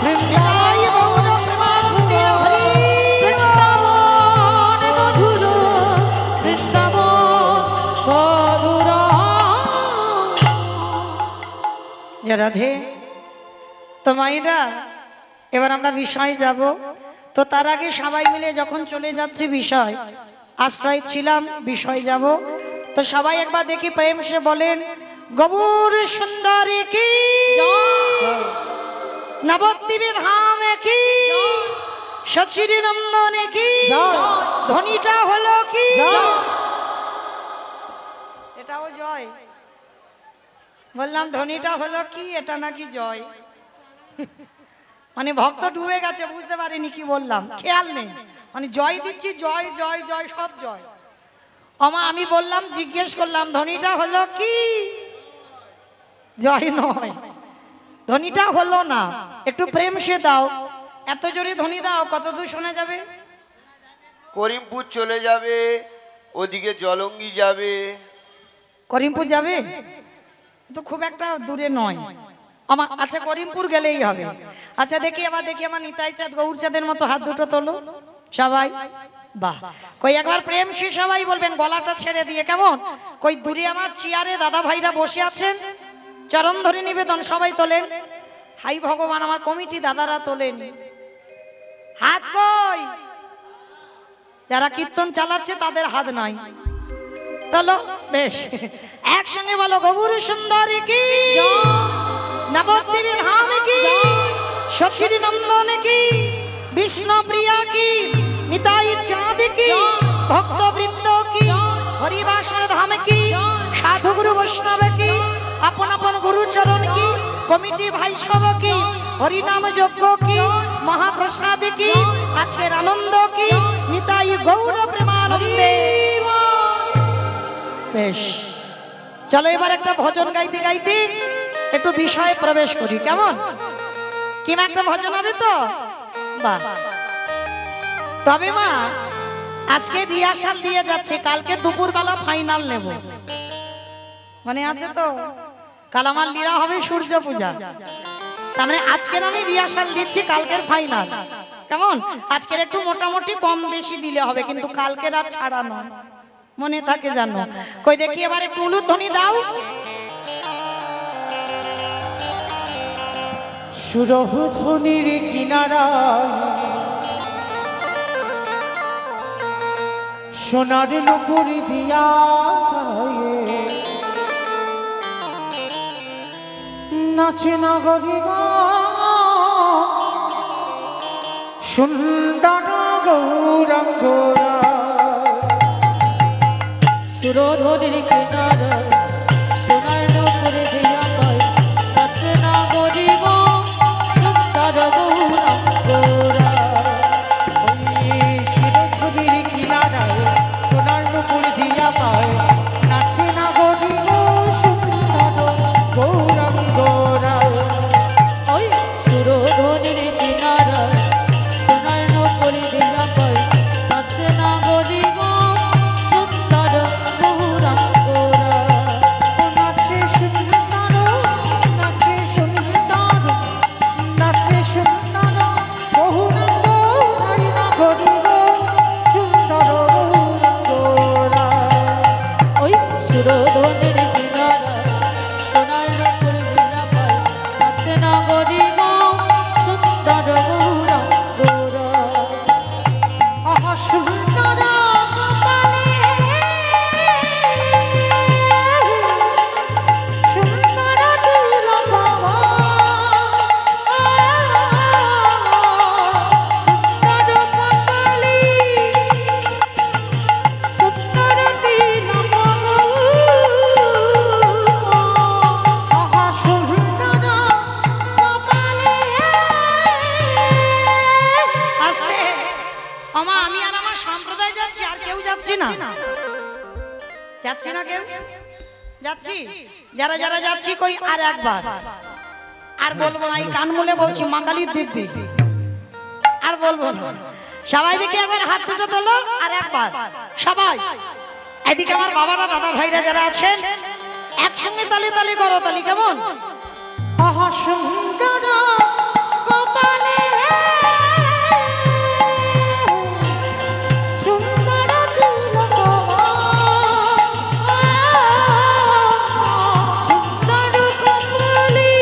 নিতাই গৌর প্রেমানন্দে হরি যে রাধে তো মাইরা এবার আমরা বিষয় যাব। তো তার আগে সবাই মিলে যখন চলে যাচ্ছে বিষয় আশ্রয় ছিলাম বিষয় যাব। তো সবাই একবার দেখি প্রেম সে বলেন গৌর সুন্দরী কি নবদ্বীপে ধাম কি সচির নন্দন কি ধ্বনিটা হলো কি এটাও জয় বললাম ধ্বনিটা হলো কি এটা নাকি জয় মানে ভক্ত ডুবে গেছে বুঝতে পারিনি কি বললাম খেয়াল নেই মানে জয় দিচ্ছি জয় জয় জয় সব জয় আমা আমি বললাম জিজ্ঞেস করলাম ধ্বনিটা হলো কি জয় নয় ধ্বনিটা হলো না একটু প্রেম সে দাও এত জোরে ধ্বনি দাও কত দূর শোনা যাবে করিমপুর চলে যাবে, ওদিকে জলঙ্গি যাবে। করিমপুর যাবে তো খুব একটা দূরে নয় আমার আচ্ছা করিমপুর গেলেই হবে আচ্ছা দেখি আমার নিতাই চাঁদ গৌর চাঁদের মতো হাত দুটো তোলো সবাই বাহ কই একবার প্রেম সে সবাই বলবেন গলাটা ছেড়ে দিয়ে কেমন কই দূরে আমার চেয়ারে দাদা ভাইরা বসে আছেন চরণ ধরে নিবেদন সবাই তোলেন হাই ভগবান আমার কমিটি দাদারা তোলেন হাত কই? যারা কীর্তন চালাচ্ছে তাদের হাত নাই। চলো বেশ, একসঙ্গে বলো গৌর সুন্দরী কি, নবদ্বীপের ধাম কি, সচির নন্দন কি, বিষ্ণু প্রিয়া কি, নিতাই চাঁদ কি, ভক্তবৃন্দ কি, হরিবাসর ধাম কি, সাধু গুরু বৈষ্ণব কি, আপন আপন গুরুচরণ কি, কমিটি ভাই সব কি, হরিনাম যজ্ঞ কি, মহাপ্রসাদ কি, আজকের আনন্দ কি, নিতাই গৌর প্রেমানন্দে। বেশ, চলো এবার একটা ভজন গাইতে গাইতে একটু বিষয়ে প্রবেশ করি, কেমন? কি একটা ভজন হবে তো? বাহ। তবে মা, আজকে রিহার্সাল দিয়ে যাচ্ছে, কালকে দুপুরবেলা ফাইনাল নেব, মানে আছে তো? কাল আমার লীলা হবে সূর্য পূজা, তার মানে আজকের আমি রিহার্সাল দিচ্ছি, কালকের ফাইনাল, কেমন? আজকের একটু মোটামুটি কম বেশি দিলে হবে, কিন্তু কালকের আর ছাড়া নয়, মনে থাকে জানো? কই দেখি এবার একটু উলুধ্বনি দাও। সুরধ্বনির কিনারায় সোনার নুপুর দিয়া নাচে নগরী গো সুন্দর গৌরাঙ্গরা। সুরধনির কিনারায় সোনার নুপুর দিয়া কয় নাচে নগরী গো সুন্দর গৌরাঙ্গরা। সুরধ্বনির কিনারায় সোনার নুপুর দিয়া কয় নাচে নগরী গো সুন্দর গৌরাঙ্গরা। ওই সুরধনির কিনারায় সোনার নুপুর দিয়া কয় নাচে নগরী গো সুন্দর গৌরাঙ্গরা। নাচে সুন্দর নাচে সুন্দর নাচে সুন্দর গৌরাঙ্গ হরি নগরী গো সুন্দর গৌরাঙ্গরা। ওই সুরধনির কিনারায় সোনার নুপুর দিয়া কয় নাচে নগরী গো সুন্দর গৌরাঙ্গরা। আহা সুন্দর কপালে সুন্দর তিলক বাবা সুন্দর কপালে সুন্দর তিলক আহা সুন্দর কপালে। আস্তে আমা, আমি আর আমার সম্প্রদায় যাচ্ছি, আর কেউ যাচ্ছি না, যাচ্ছি না কেউ, যাচ্ছি যারা যারা যাচ্ছি, কই আর একবার, আর বলবো না, এই কান মুলে বলছি মা কালীর দিব্যি, আর বলবো না। সবাই দিকে একবার হাত দুটো তোলো, আর একবার সবাই এদিকে আমার বাবারা দাদা ভাইরা যারা আছেন একসঙ্গে তালি তালি করো, তালি কেমন? আহা সুন্দর কপালে সুন্দর তিলক বাবা সুন্দর কপালে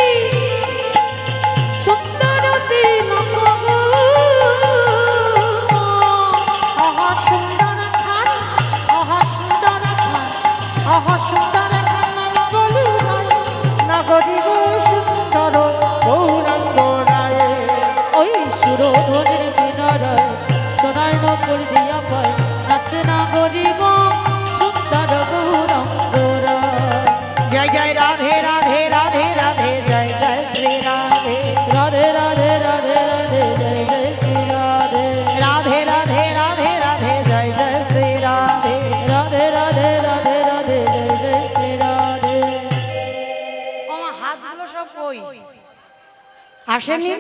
সুন্দর তিলক আহা সুন্দর খান আহা সুন্দর খান আহা সুন্দর খান বলু নগরী গো সুন্দর গৌরাঙ্গ রায়। ওই সুরধনির কিনারায় সোনার নুপুর দিয়া কয় নাচে নগরী গো সুন্দর গৌরাঙ্গরা। জয় জয় রাধে রাধে রাধে রাধে জয় জয় শ্রী রাধে রাধে রাধে রাধে রাধে জয় জয় শ্রী রাধে। রাধে রাধে রাধে রাধে জয় জয় শ্রী রাধে। রাধে রাধে রাধে রাধে জয় জয় শ্রী রাধে। আমার হাতগুলো সব কই আসেনি?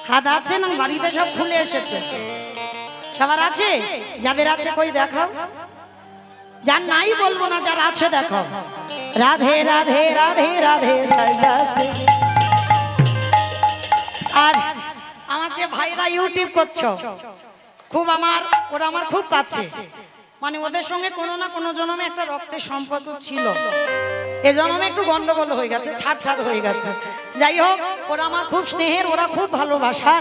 হাত আছে না বাড়িতে সব খুলে এসেছে? সবার আছে? যাদের আছে কই দেখাও, যার নাই বলবো না, যার আছে দেখো। রাধে রাধে রাধে রাধে জয় জয় শ্রী। আর আমার যে ভাইরা ইউটিউব করছো, খুব আমার ওরা আমার খুব কাছে, মানে ওদের সঙ্গে কোনো না কোনো জন্মে একটা রক্তের সম্পর্ক ছিল, এ জন্মে একটু গন্ডগোল হয়ে গেছে, ছাড় ছাড় হয়ে গেছে, যাই হোক, ওরা আমার খুব স্নেহের, ওরা খুব ভালোবাসা।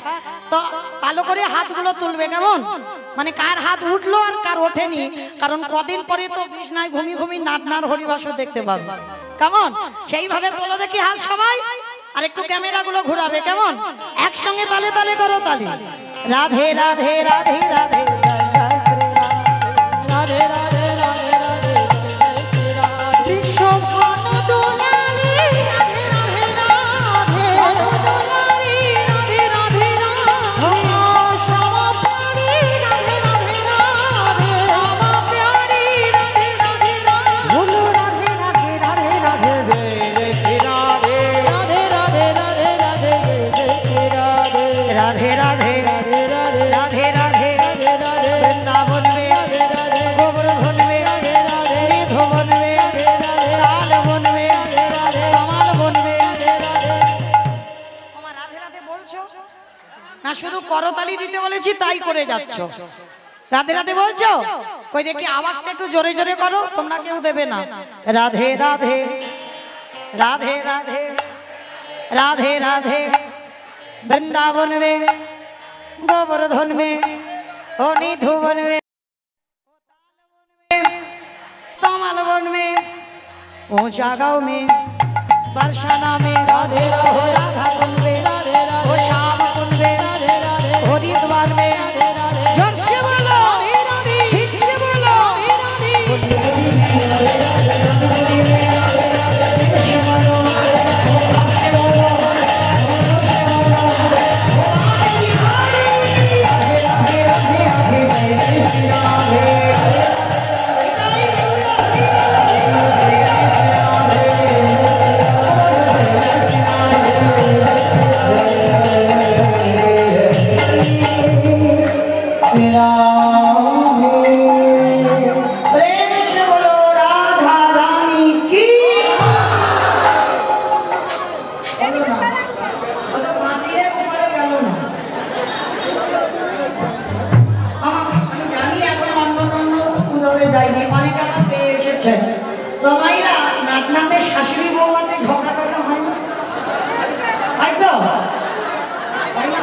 তো ভালো করে হাতগুলো তুলবে, কেমন? মানে কার হাত উঠলো আর কার ওঠেনি, কারণ কদিন পরে তো বিছনায় ঘুমি ঘুমি নাটনার হরিবাসর দেখতে পাবে, কেমন? সেইভাবে তোলো দেখি হাত সবাই, আর একটু ক্যামেরা গুলো ঘুরাবে, কেমন? একসঙ্গে তালে তালে করো তালি। রাধে রাধে রাধে রাধে রাধে রাধে রাধে রাধে বিশ্বভান দোলালি রাধে রাধে রাধে শ্যামা প্যারি রাধে রাধে রাধে বলো রাধে রাধে রাধে রাধে রে রে রাধে রাধে রাধে রাধে রাধে রাধে রাধে রাধে রাধে বৃন্দাবন में गोवर्धन में निधवन में लाल वन में कमल वन में। তোমার রাধে রাধে বলছো না, শুধু করতালি দিতে বলেছি তাই করে যাচ্ছ? রাধে রাধে বলছো? কই দেখি আওয়াজটা একটু জোরে জোরে করো, তোমরা কেউ দেবে না। রাধে রাধে রাধে রাধে राधे राधे वृंदावन में गोवर्धन में ओ निधुवन में तमल वन में ऊंचा गांव में बरसाना में राधे ओ राधा कुंड में ओ श्याम कुंड में हरिद्वार में जोर से बोलो, ठीक से बोलो। प्रेम से बोलो राधा रानी की। बोलो ना, वो तो बाँचिए ऊपर गেল না। আমি জানি এখন অন্য উদরে যাইনি, অনেক আমার পেয়ে এসেছে। তো ভাইরা নাতনাতে শাশুড়ি বৌমাতে ঝগড়া টগড়া হয় না? হয় তো? হয় না?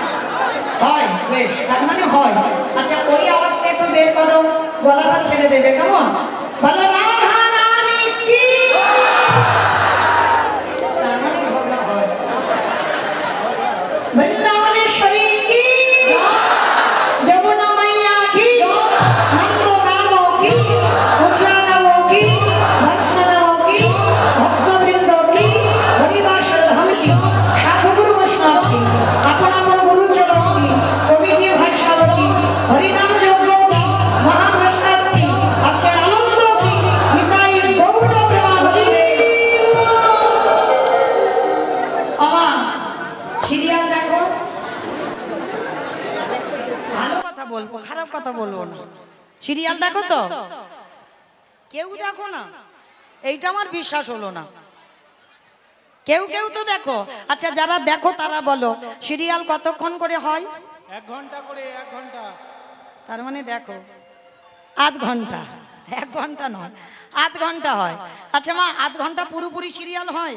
হয়, বেশ, তার মানে হয়। আচ্ছা, ওই আওয়াজটা একটু বের করো, গলাটা ছেড়ে দেবে, কেমন? বলো রাধা রানী কি। তার মানে ঝগড়া হয়। বৃন্দাবনেশ্বরী কি, যমুনা মাইয়া কি, নন্দ গামো কি, মুসলামো কি, ভৎসলামো কি, ভক্তবৃন্দ কি, হরিবাসর ধাম কি, সাধুগুরু বৈষ্ণব কি, আপন আপন গুরু চরণ কি, কমিটি ভাষাব কি, হরিনাম যজ্ঞ কি, মহাপ্রসাদ কি, আছে আনন্দ কি, নিতাই গৌর প্রেমানন্দে। আমা সিরিয়াল দেখো, ভালো কথা বলবো, খারাপ কথা বলবো না। সিরিয়াল দেখো তো? কেউ দেখো না? এইটা আমার বিশ্বাস হলো না। কেউ কেউ তো দেখো। আচ্ছা, যারা দেখো তারা বলো সিরিয়াল কতক্ষণ করে হয়? 1 ঘন্টা করে, 1 ঘন্টা। তার মানে দেখো, আধ ঘন্টা, 1 ঘন্টা নয়, আধ ঘন্টা হয়। আচ্ছা মা, আধ ঘন্টা পুরোপুরি সিরিয়াল হয়?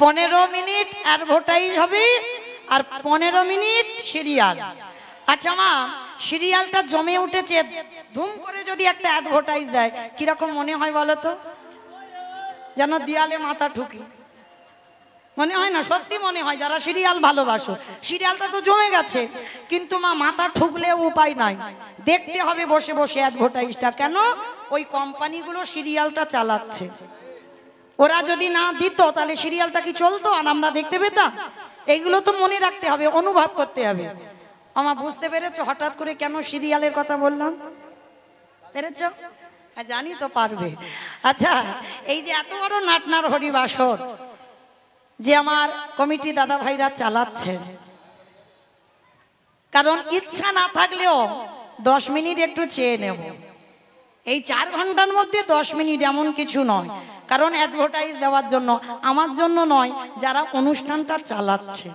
15 মিনিট অ্যাডভার্টাইজ হবে আর 15 মিনিট সিরিয়াল। আচ্ছা মা, সিরিয়ালটা জমে উঠেছে, ধুম করে যদি একটা অ্যাডভার্টাইজ দেয় কিরকম মনে হয় বলো তো? যেন দেয়ালে মাথা ঠুকি মনে হয় না? সত্যি মনে হয়। যারা সিরিয়াল ভালোবাসো, সিরিয়ালটা তো জমে গেছে, কিন্তু মা মাথা ঠুকলেও উপায় নাই, দেখতে হবে বসে বসে অ্যাডভার্টাইজটা। কেন? ওই কোম্পানিগুলো সিরিয়ালটা চালাচ্ছে। ওরা যদি না দিত তাহলে সিরিয়ালটা কি চলতো আর আমরা দেখতে পেতাম? এইগুলো তো মনে রাখতে হবে, অনুভব করতে হবে। আমার বুঝতে পেরেছো হঠাৎ করে কেন সিরিয়ালের কথা বললাম? পেরেছো? হ্যাঁ, জানি তো পারবে। আচ্ছা, এই যে এত বড় নাটনার হরিবাসর যে আমার কমিটি দাদা ভাইরা চালাচ্ছে, কারণ ইচ্ছা না থাকলেও 10 মিনিট একটু চেয়ে নেব। এই 4 ঘন্টার মধ্যে 10 মিনিট এমন কিছু নয়, কারণ অ্যাডভার্টাইজ দেওয়ার জন্য, আমার জন্য নয়, যারা অনুষ্ঠানটা চালাচ্ছে।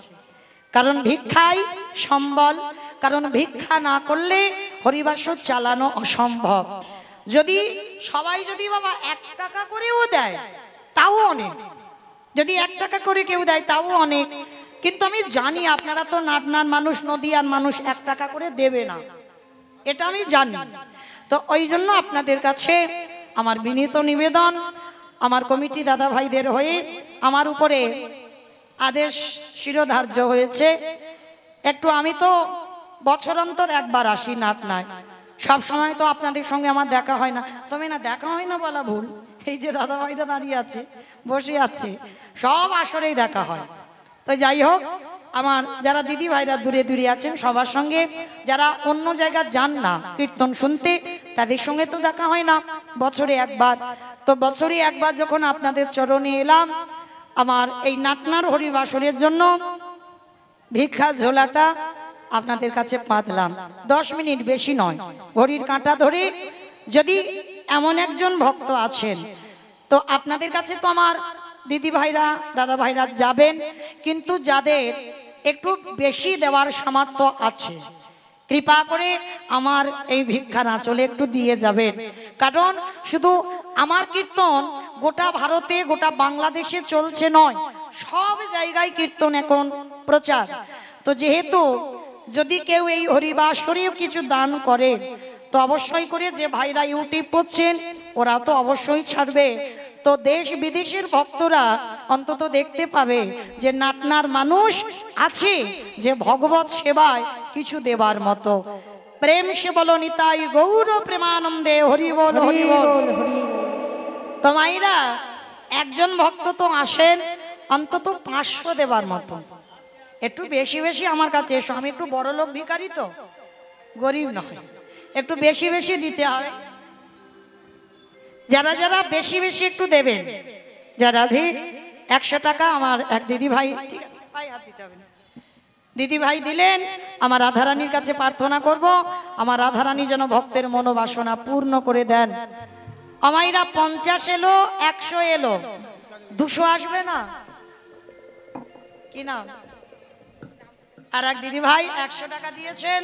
কারণ ভিক্ষাই সম্বল, কারণ ভিক্ষা না করলে হরিবাসর চালানো অসম্ভব। যদি সবাই যদি বাবা 1 টাকা করেও দেয় তাও অনেক, যদি 1 টাকা করে কেউ দেয় তাও অনেক। কিন্তু আমি জানি আপনারা তো নাটনার মানুষ, নদিয়ার মানুষ 1 টাকা করে দেবে না, এটা আমি জানি। তো ওই জন্য আপনাদের কাছে আমার বিনীত নিবেদন, আমার কমিটি দাদা ভাইদের হয়ে আমার উপরে আদেশ শিরোধার্য হয়েছে, একটু আমি তো বছর অন্তর একবার আসি নাটনায়, সব সময় তো আপনাদের সঙ্গে আমার দেখা হয় না। তবে না দেখা হয় না বলা ভুল, এই যে দাদা ভাইটা দাঁড়িয়ে আছে, বসে আছে, সব আসরেই দেখা হয়। তো যাই হোক, আমার যারা দিদি ভাইরা দূরে দূরে আছেন সবার সঙ্গে, যারা অন্য জায়গায় যান না কীর্তন শুনতে, তাদের সঙ্গে তো দেখা হয় না, বছরে একবার। তো বছরে একবার যখন আপনাদের চরণে এলাম, আমার এই নাটনার হরিবাসরের জন্য ভিক্ষা ঝোলাটা আপনাদের কাছে পাতলাম। 10 মিনিট বেশি নয়, ঘড়ির কাঁটা ধরে। যদি এমন একজন ভক্ত আছেন, তো আপনাদের কাছে তো আমার দিদি ভাইরা দাদা ভাইরা যাবেন, কিন্তু যাদের একটু বেশি দেওয়ার সামর্থ্য আছে, কৃপা করে আমার এই ভিক্ষার আঁচলে একটু দিয়ে যাবেন। কারণ শুধু আমার কীর্তন গোটা ভারতে, গোটা বাংলাদেশে চলছে নয়, সব জায়গায় কীর্তন এখন প্রচার। তো যেহেতু যদি কেউ এই হরিবাসরেও কিছু দান করে, তো অবশ্যই করে যে ভাইরা ইউটিউব করছেন ওরা তো অবশ্যই ছাড়বে। তো দেশ বিদেশের ভক্তরা অন্তত দেখতে পাবে যে নাটনার মানুষ আছে যে ভগবত সেবায় কিছু দেবার মতো। প্রেম সে বলো নিতাই গৌর প্রেমানন্দে হরি বল হরি বল। তো মাইরা একজন ভক্ত তো আসেন অন্তত 500 দেবার মতো, একটু বেশি বেশি আমার কাছে এসো। আমি একটু বড় লোক ভিখারি, তো গরিব নয়, একটু বেশি বেশি দিতে হয়। যারা যারা বেশি বেশি একটু দেবেন, যারা 100 টাকা আমার এক দিদি ভাই, ঠিক আছে ভাই হাত দিতে হবে না, দিদি ভাই দিলেন। আমার রাধারানীর কাছে প্রার্থনা করব, আমার রাধারানী যেন ভক্তের মনোবাসনা পূর্ণ করে দেন। আমাইরা 50 এলো, 100 এলো, 200 আসবে না কি না? আর এক দিদি ভাই 100 টাকা দিয়েছেন।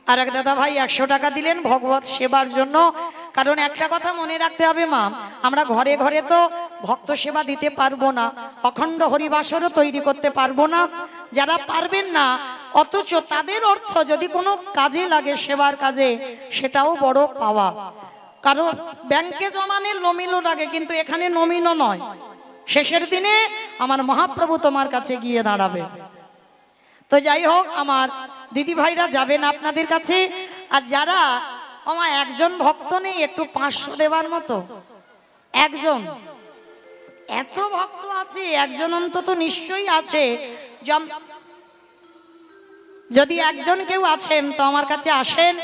আর এক দাদা ভাই 100 টাকা দিলেন ভগবত সেবার জন্য। কারণ একটা কথা মনে রাখতে হবে মা, আমরা ঘরে ঘরে তো ভক্ত সেবা দিতে পারবো না, অখণ্ড হরিবাসরও তৈরি করতে পারবো না। যারা পারবেন না, অথচ তাদের অর্থ যদি কোনো কাজে লাগে, সেবার কাজে, সেটাও বড় পাওয়া। কারণ ব্যাংকে জমানের নমিনও লাগে, কিন্তু এখানে নমিনও নয়। শেষের দিনে আমার মহাপ্রভু তোমার কাছে গিয়ে দাঁড়াবে। তো যাই হোক, আমার দিদি ভাইরা যাবেন আপনাদের কাছে। আর যারা আমার একজন ভক্ত নেই একটু 500 দেবার মতো, একজন, এত ভক্ত আছে, একজন অন্তত নিশ্চয়ই আছে। যদি একজন কেউ আছেন তো আমার কাছে আসেন,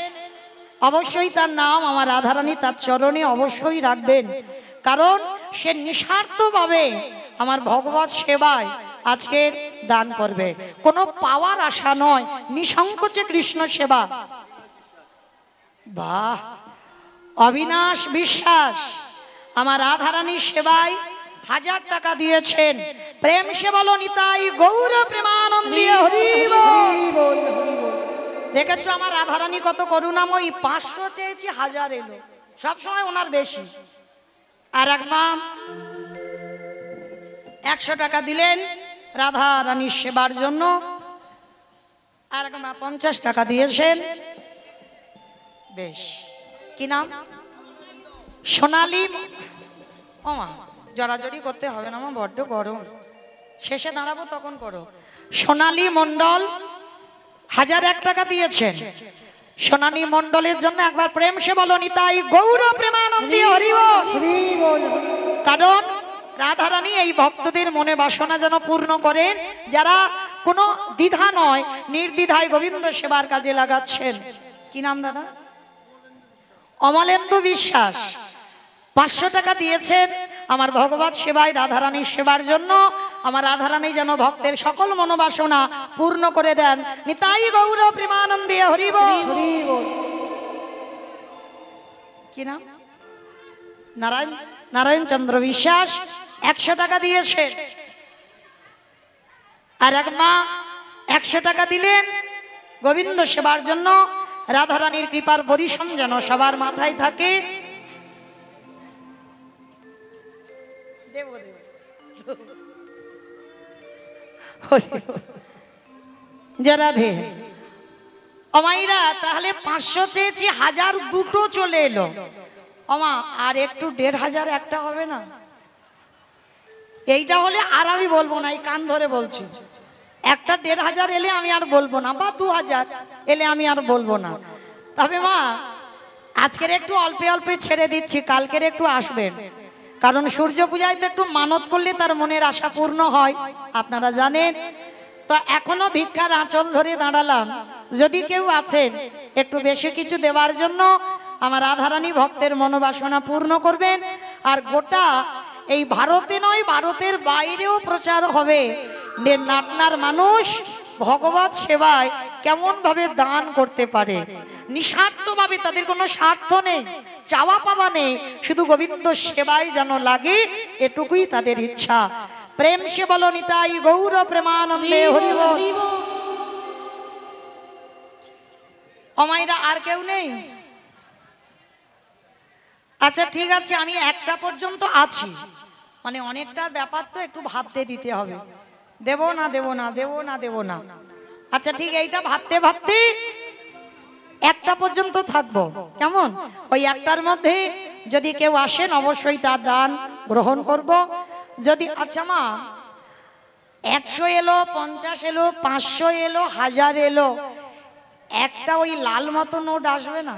অবশ্যই তার নাম আমার রাধারানী তার চরণে অবশ্যই রাখবেন। কারণ সে নিঃস্বার্থভাবে আমার ভগবত সেবায় আজকের দান করবে, কোনো পাওয়ার আশা নয়, নিঃসংকোচে কৃষ্ণ সেবা। বাহ, অবিনাশ বিশ্বাস আমার রাধারানীর সেবায় 1000 টাকা দিয়েছেন। প্রেম সে বলো নিতাই গৌর প্রেমানন্দে হরি বল। দেখেছো আমার রাধারানী কত করুণাময়ী, 500 চেয়েছি 1000 এলো, সবসময় ওনার বেশি। আর এক মা 100 টাকা দিলেন রাধা রানীর সেবার জন্য। আর এক মা 50 টাকা দিয়েছেন। বেশ, কি নাম? সোনালী। ও মা, জড়াজড়ি করতে হবে না, আমার বড্ড গরম, শেষে দাঁড়াবো তখন করো। সোনালী মণ্ডল 1001 টাকা দিয়েছেন। সোনালী মণ্ডলের জন্য একবার প্রেম সে বলো নিতাই গৌর প্রেমানন্দে হরি বল। কারণ রাধারানী এই ভক্তদের মনে বাসনা যেন পূর্ণ করেন, যারা কোনো দ্বিধা নয় নির্দ্বিধায় গোবিন্দ সেবার কাজে লাগাচ্ছেন। কি নাম দাদা? অমলেন্দু বিশ্বাস 500 টাকা দিয়েছেন আমার ভগবত সেবায় রাধারানীর সেবার জন্য। আমার রাধারানী যেন ভক্তের সকল মনোবাসনা পূর্ণ করে দেন। নিতাই গৌর প্রেমানন্দে হরি বল। কি নাম? নারায়ণ চন্দ্র বিশ্বাস 100 টাকা দিয়েছেন। আর এক মা 100 টাকা দিলেন গোবিন্দ সেবার জন্য রাধারানীর কৃপার বরিশম যেন সবার মাথায় থাকে। জয় রাধে। অমাইরা তাহলে 500 চেয়েছি, 1000 দুটো চলে এলো। অমা আর একটু 1500 একটা হবে না? এইটা হলে আর আমি বলবো না, এই কান ধরে বলছি, একটা 1500 এলে আমি আর বলবো না, বা 2000 এলে আমি আর বলবো না। তবে মা আজকের একটু অল্পে অল্পে ছেড়ে দিচ্ছি, কালকের একটু আসবেন, কারণ সূর্য পূজায় তো একটু মানত করলে তার মনের আশা পূর্ণ হয়, আপনারা জানেন। তো এখনো ভিক্ষার আঁচল ধরে দাঁড়ালাম, যদি কেউ আছেন একটু বেশি কিছু দেওয়ার জন্য আমার রাধারানী ভক্তের মনোবাসনা পূর্ণ করবেন। আর গোটা এই ভারতে নয়, ভারতের বাইরেও প্রচার হবে যে নাটনার মানুষ ভগবত সেবায় কেমন ভাবে দান করতে পারে, নিঃস্বার্থভাবে, তাদের কোনো স্বার্থ নেই, চাওয়া পাওয়া নেই, শুধু গোবিন্দ সেবায় যেন লাগে, এটুকুই তাদের ইচ্ছা। প্রেম সে বলো নিতাই গৌর প্রেমানন্দে হরি বল। অমাইরা আর কেউ নেই? আচ্ছা ঠিক আছে, আমি একটা পর্যন্ত আছি, মানে অনেকটার ব্যাপার তো একটু ভাবতে দিতে হবে, দেব না দেব না দেব না দেব না। আচ্ছা ঠিক, এইটা ভাবতে ভাবতে একটা পর্যন্ত থাকবো, কেমন? ওই একটার মধ্যে যদি কেউ আসেন অবশ্যই তার দান গ্রহণ করব। যদি আচ্ছা মা 100 এলো, 50 এলো, 500 এলো, 1000 এলো, একটা ওই লাল মতো নোট আসবে না?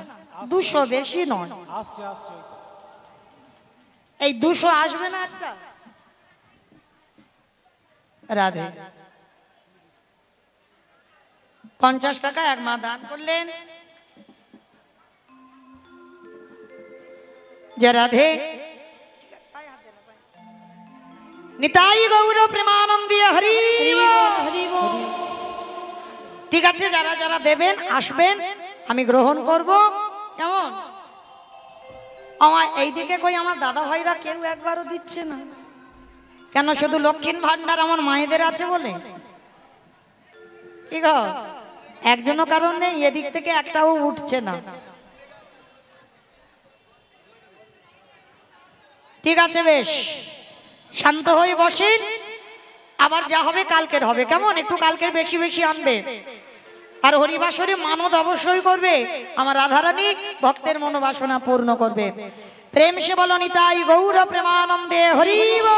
200, বেশি নয়, আসছে আসছে। এই 200 আসবে না একটা? রাধে। 50 টাকা এক মা দান করলেন। জয় রাধে। নিতাই গৌর প্রেমানন্দে হরি বল। ঠিক আছে, যারা যারা দেবেন আসবেন, আমি গ্রহণ করব, কেমন? আমার এইদিকে কই আমার দাদা ভাইরা কেউ একবারও দিচ্ছে না কেন? শুধু লক্ষ্মীর ভান্ডার আমার মায়েদের আছে বলে? কি গো, একজনও কারণ নেই, এদিক থেকে একটাও উঠছে না। ঠিক আছে, বেশ শান্ত হয়ে বসেন, আবার যা হবে কালকের হবে, কেমন? একটু কালকের বেশি বেশি আনবে, আর হরিবাসরে মানত অবশ্যই করবে, আমার রাধারানী ভক্তের মনোবাসনা পূর্ণ করবে। প্রেম সে বলো নিতাই গৌর প্রেমানন্দে হরি বল।